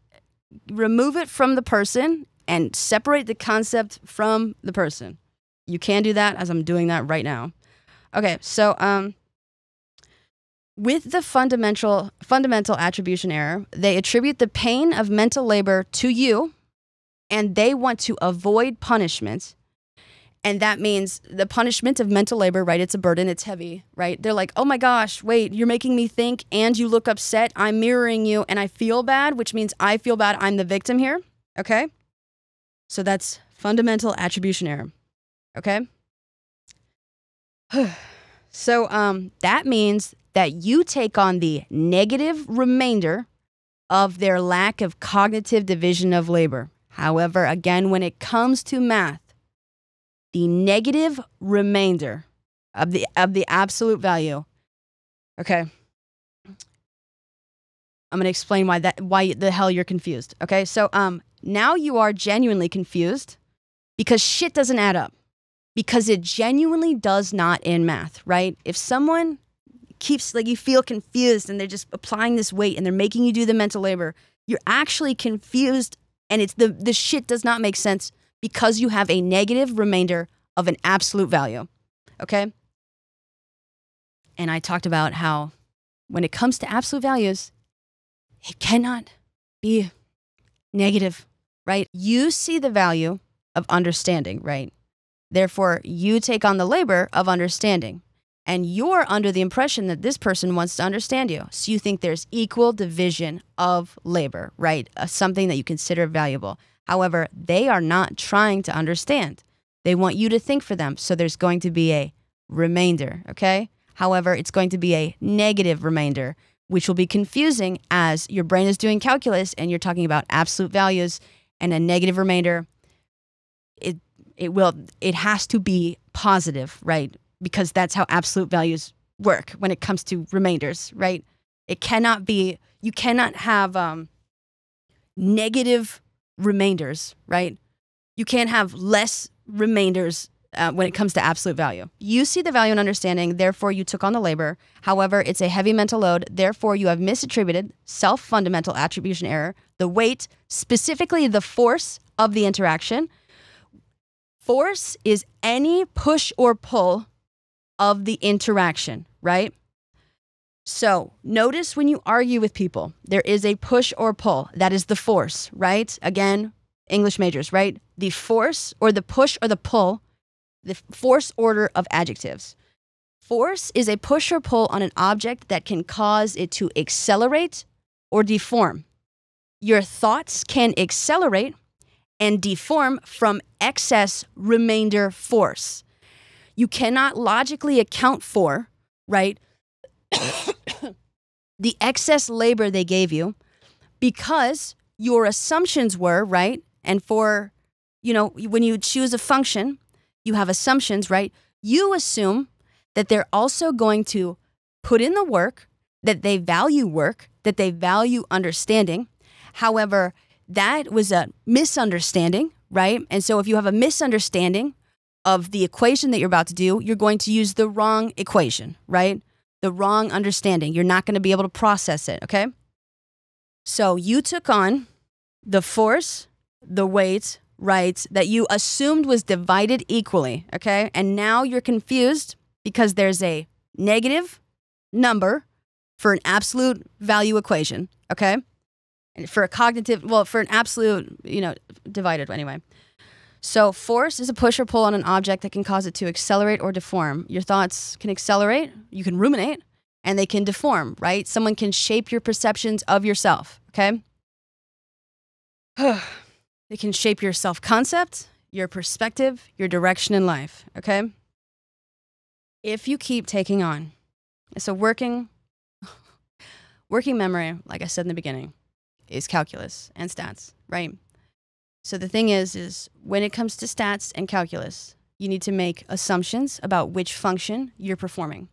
remove it from the person and separate the concept from the person. You can do that as I'm doing that right now. Okay, so with the fundamental attribution error, they attribute the pain of mental labor to you, and they want to avoid punishment. And that means the punishment of mental labor, right? It's a burden, it's heavy, right? They're like, oh my gosh, wait, you're making me think and you look upset. I'm mirroring you and I feel bad, which means I feel bad. I'm the victim here, okay? So that's fundamental attribution error, okay? So that means that you take on the negative remainder of their lack of cognitive division of labor. However, again, when it comes to math, the negative remainder of the absolute value. Okay. I'm going to explain why the hell you're confused. Okay? So now you are genuinely confused because shit doesn't add up. Because it genuinely does not in math, right? If someone keeps, like, you feel confused and they're just applying this weight and they're making you do the mental labor, you're actually confused and it's the shit does not make sense because you have a negative remainder of an absolute value, okay? And I talked about how when it comes to absolute values, it cannot be negative, right? You see the value of understanding, right? Therefore, you take on the labor of understanding. And you're under the impression that this person wants to understand you. So you think there's equal division of labor, right? Something that you consider valuable. However, they are not trying to understand. They want you to think for them. So there's going to be a remainder, okay? However, it's going to be a negative remainder, which will be confusing as your brain is doing calculus and you're talking about absolute values and a negative remainder. It has to be positive, right? Because that's how absolute values work when it comes to remainders, right? It cannot be, you cannot have negative remainders, right? You can't have less remainders when it comes to absolute value. You see the value in understanding, therefore you took on the labor. However, it's a heavy mental load, therefore you have misattributed self-fundamental attribution error, the weight, specifically the force of the interaction. Force is any push or pull of the interaction, right? So notice when you argue with people, there is a push or pull. That is the force, right? Again, English majors, right? The force or the push or the pull, the force order of adjectives. Force is a push or pull on an object that can cause it to accelerate or deform. Your thoughts can accelerate and deform from excess remainder force. You cannot logically account for, right, the excess labor they gave you because your assumptions were, right, and for, when you choose a function, you have assumptions, right? You assume that they're also going to put in the work, that they value understanding. However, that was a misunderstanding, right? And so if you have a misunderstanding of the equation that you're about to do, you're going to use the wrong equation, right? The wrong understanding. You're not going to be able to process it, okay? So you took on the force, the weight, right, that you assumed was divided equally, okay? And now you're confused because there's a negative number for an absolute value equation, okay? And for a cognitive, for an absolute, divided anyway. So force is a push or pull on an object that can cause it to accelerate or deform. Your thoughts can accelerate, you can ruminate, and they can deform, right? Someone can shape your perceptions of yourself, okay? They can shape your self-concept, your perspective, your direction in life, okay? If you keep taking on, so working memory, like I said in the beginning, is calculus and stats, right? So the thing is when it comes to stats and calculus, you need to make assumptions about which function you're performing.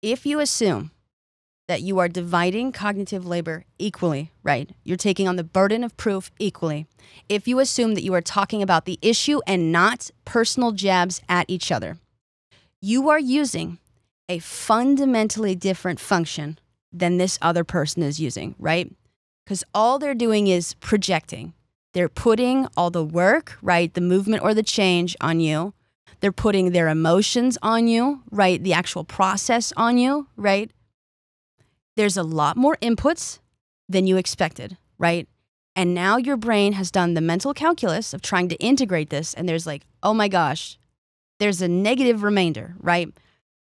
If you assume that you are dividing cognitive labor equally, right? You're taking on the burden of proof equally. If you assume that you are talking about the issue and not personal jabs at each other, you are using a fundamentally different function than this other person is using, right? Because all they're doing is projecting. They're putting all the work, right? The movement or the change on you. They're putting their emotions on you, right? The actual process on you, right? There's a lot more inputs than you expected, right? And now your brain has done the mental calculus of trying to integrate this, and there's like, oh my gosh, there's a negative remainder, right?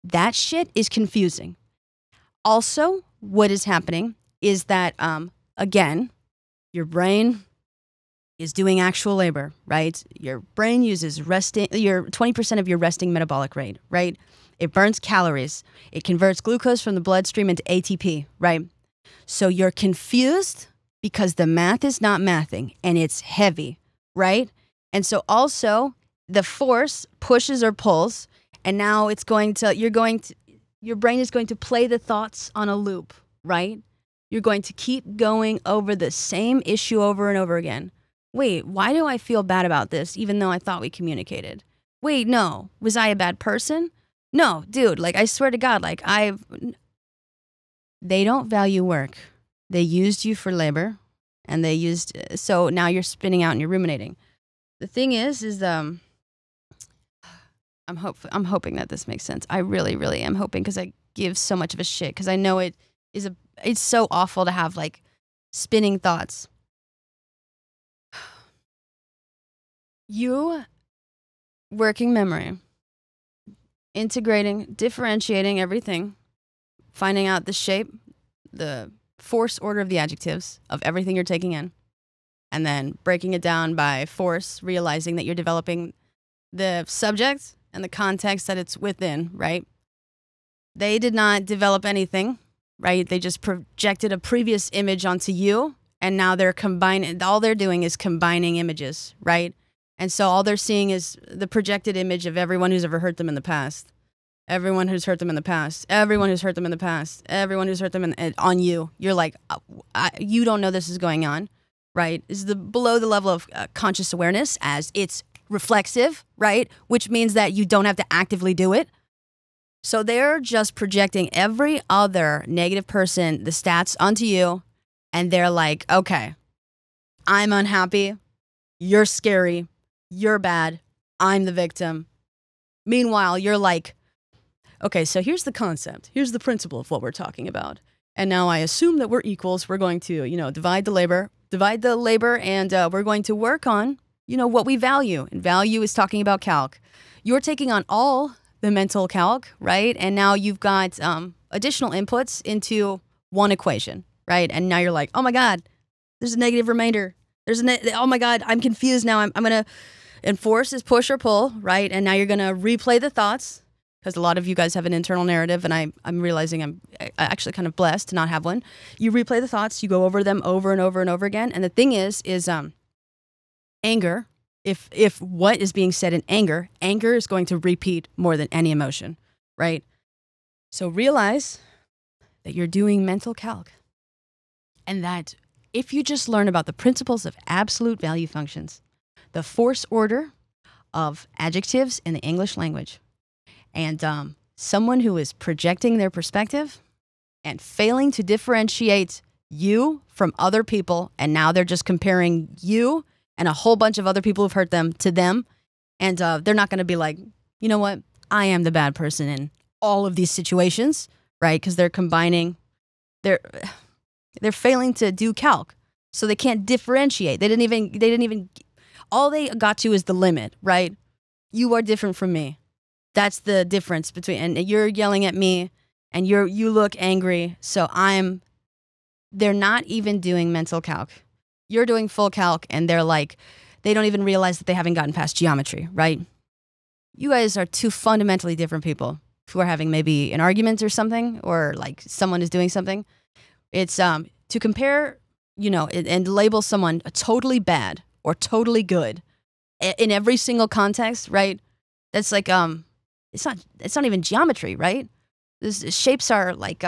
That shit is confusing. Also, what is happening is that, again, your brain is doing actual labor, right? Your brain uses your 20% of your resting metabolic rate, right? It burns calories. It converts glucose from the bloodstream into ATP, right? So you're confused because the math is not mathing and it's heavy, right? And so also the force pushes or pulls, and now your brain is going to play the thoughts on a loop, right? You're going to keep going over the same issue over and over again. Wait, why do I feel bad about this even though I thought we communicated? Wait, no, was I a bad person? No, dude, like I swear to God, they don't value work. They used you for labor, and so now you're spinning out and you're ruminating. The thing is I'm hoping that this makes sense. I really, really am hoping, because I give so much of a shit, because I know it's so awful to have like spinning thoughts. You working memory, integrating, differentiating everything, finding out the shape, the force order of the adjectives of everything you're taking in, and then breaking it down by force, realizing that you're developing the subject and the context that it's within, right? They did not develop anything, right? They just projected a previous image onto you, and now all they're doing is combining images, right? And so all they're seeing is the projected image of everyone who's ever hurt them in the past. Everyone who's hurt them in the past. Everyone who's hurt them in the past. Everyone who's hurt them on you. You're like, you don't know this is going on, right? This is below the level of conscious awareness, as it's reflexive, right? Which means that you don't have to actively do it. So they're just projecting every other negative person, the stats, onto you. And they're like, okay, I'm unhappy. You're scary. You're bad. I'm the victim. Meanwhile, you're like, okay, so here's the concept. Here's the principle of what we're talking about. And now I assume that we're equals. We're going to, divide the labor, and we're going to work on, what we value. And value is talking about calc. You're taking on all the mental calc, right? And now you've got additional inputs into one equation, right? And now you're like, oh my God, there's a negative remainder. Oh my God, I'm confused now. I'm going to enforce is push or pull, right? And now you're going to replay the thoughts, because a lot of you guys have an internal narrative, and I'm realizing I'm actually kind of blessed to not have one. You replay the thoughts, you go over them over and over and over again. And the thing is anger, if what is being said in anger is going to repeat more than any emotion, right? So realize that you're doing mental calc, and that if you just learn about the principles of absolute value functions, the force order of adjectives in the English language, and someone who is projecting their perspective and failing to differentiate you from other people, and now they're just comparing you and a whole bunch of other people who've hurt them to them, and they're not going to be like, you know what, I am the bad person in all of these situations, right? Because they're combining they're failing to do calc, so they can't differentiate. They didn't even. All they got to is the limit, right? You are different from me. That's the difference between. And you're yelling at me, and you look angry. So they're not even doing mental calc. You're doing full calc, and they're like, they don't even realize that they haven't gotten past geometry, right? You guys are two fundamentally different people who are having maybe an argument or something, or like someone is doing something. It's to compare, and label someone totally bad or totally good in every single context, right? That's like it's not even geometry, right? Shapes are like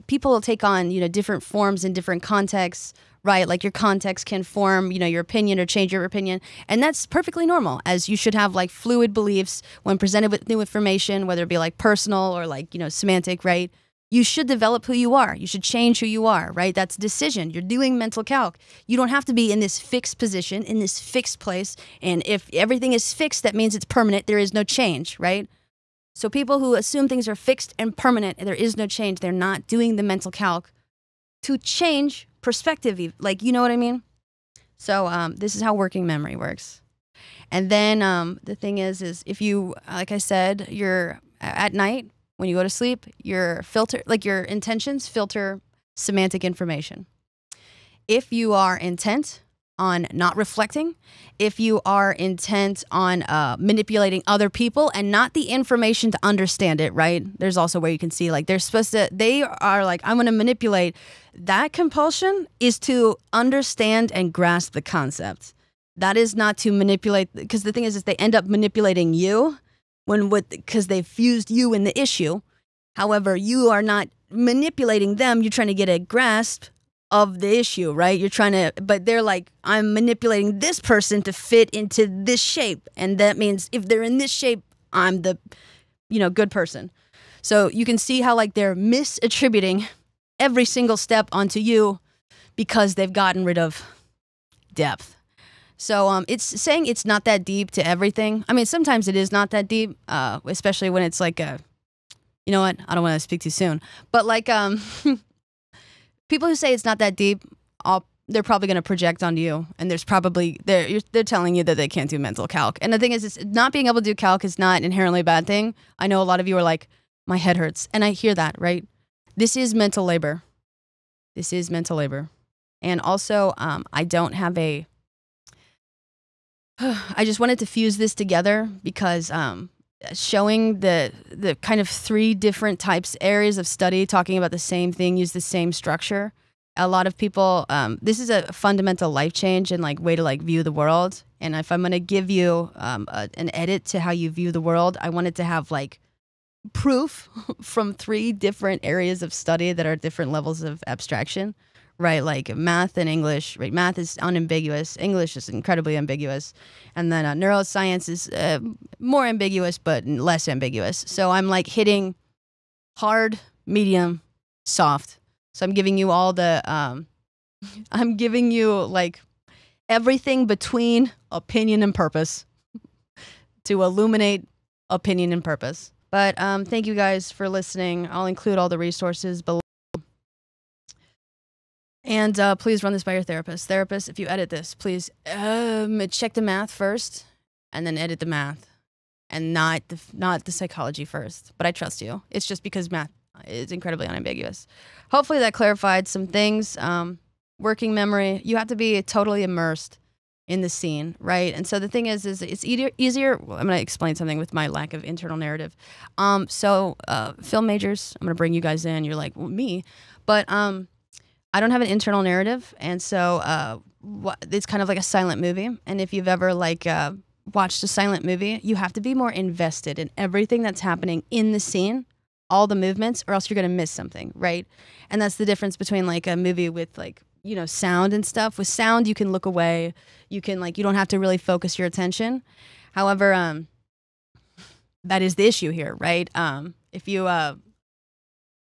people take on different forms in different contexts, right? Like your context can form your opinion or change your opinion, and that's perfectly normal, as you should have like fluid beliefs when presented with new information, whether it be like personal or like semantic, right? You should develop who you are. You should change who you are, right? That's a decision. You're doing mental calc. You don't have to be in this fixed position, in this fixed place. And if everything is fixed, that means it's permanent. There is no change, right? So people who assume things are fixed and permanent and there is no change, they're not doing the mental calc to change perspective. Like, you know what I mean? So this is how working memory works. And then the thing is if you, like I said, you're at night, when you go to sleep, your intentions filter semantic information. If you are intent on not reflecting, if you are intent on manipulating other people and not the information to understand it, right? There's also where you can see like they are like, I'm going to manipulate. That compulsion is to understand and grasp the concept. That is not to manipulate, because the thing is they end up manipulating you because they've fused you in the issue. However, you are not manipulating them. You're trying to get a grasp of the issue, right? But they're like, I'm manipulating this person to fit into this shape. And that means if they're in this shape, I'm the, good person. So you can see how like they're misattributing every single step onto you because they've gotten rid of depth. So it's saying it's not that deep to everything. I mean, sometimes it is not that deep, especially when it's like you know what? I don't want to speak too soon. But like people who say it's not that deep, they're probably going to project onto you. And they're telling you that they can't do mental calc. And the thing is, it's not being able to do calc is not inherently a bad thing. I know a lot of you are like, my head hurts. And I hear that, right? This is mental labor. This is mental labor. And also, I don't have I just wanted to fuse this together because showing the kind of three different areas of study talking about the same thing, use the same structure. A lot of people, this is a fundamental life change and like way to like view the world. And if I'm going to give you an edit to how you view the world, I wanted to have like proof from three different areas of study that are different levels of abstraction. Right, like math and English, right? Math is unambiguous. English is incredibly ambiguous. And then neuroscience is more ambiguous, but less ambiguous. So I'm like hitting hard, medium, soft. So I'm giving you all I'm giving you like everything between opinion and purpose to illuminate opinion and purpose. But thank you guys for listening. I'll include all the resources below. And please run this by your therapist. Therapist, if you edit this, please check the math first and then edit the math and not the psychology first. But I trust you. It's just because math is incredibly unambiguous. Hopefully that clarified some things. Working memory, you have to be totally immersed in the scene, right? And so the thing is it's easier. Well, I'm going to explain something with my lack of internal narrative. So film majors, I'm going to bring you guys in. You're like, well, me. But I don't have an internal narrative, and so it's kind of like a silent movie. And if you've ever watched a silent movie, you have to be more invested in everything that's happening in the scene, all the movements, or else you're going to miss something, right? And that's the difference between like a movie with sound and stuff. With sound, you can look away. You can you don't have to really focus your attention. However, that is the issue here, right? If you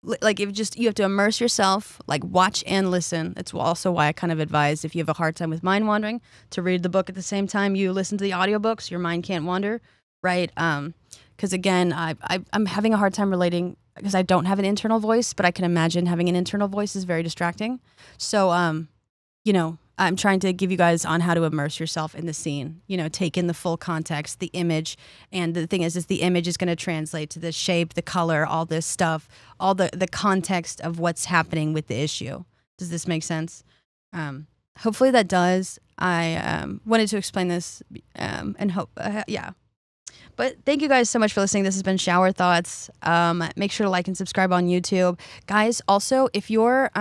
you have to immerse yourself, watch and listen. It's also why I kind of advise if you have a hard time with mind wandering to read the book at the same time you listen to the audiobooks. Your mind can't wander, right? Because again, I'm having a hard time relating because I don't have an internal voice, but I can imagine having an internal voice is very distracting. So, you know, I'm trying to give you guys on how to immerse yourself in the scene, you know, take in the full context, the image. And the thing is the image is going to translate to the shape, the color, all this stuff, all the context of what's happening with the issue. Does this make sense? Hopefully that does. I wanted to explain this and hope, yeah. But thank you guys so much for listening. This has been Schauer Thoughts. Make sure to like and subscribe on YouTube. Guys, also, if you're...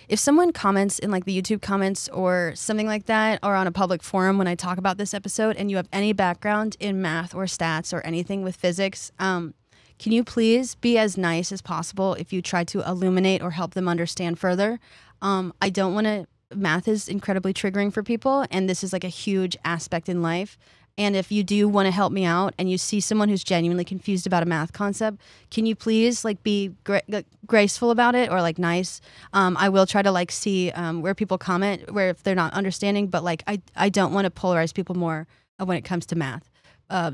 if someone comments in like the YouTube comments or something like that, or on a public forum when I talk about this episode, and you have any background in math or stats or anything with physics, can you please be as nice as possible if you try to illuminate or help them understand further? I don't want to, math is incredibly triggering for people, and this is like a huge aspect in life. And if you do want to help me out and you see someone who's genuinely confused about a math concept, can you please like be graceful about it or like nice? I will try to like see where people comment, where if they're not understanding, but like I don't want to polarize people more when it comes to math.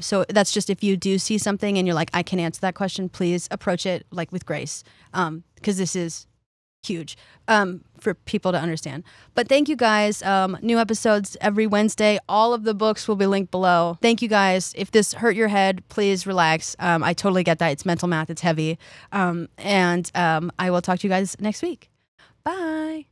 So that's just if you do see something and you're like, I can answer that question, please approach it like with grace, because this is huge for people to understand. But thank you guys. New episodes every Wednesday. All of the books will be linked below. Thank you guys. If this hurt your head, please relax. I totally get that. It's mental math. It's heavy. And I will talk to you guys next week. Bye.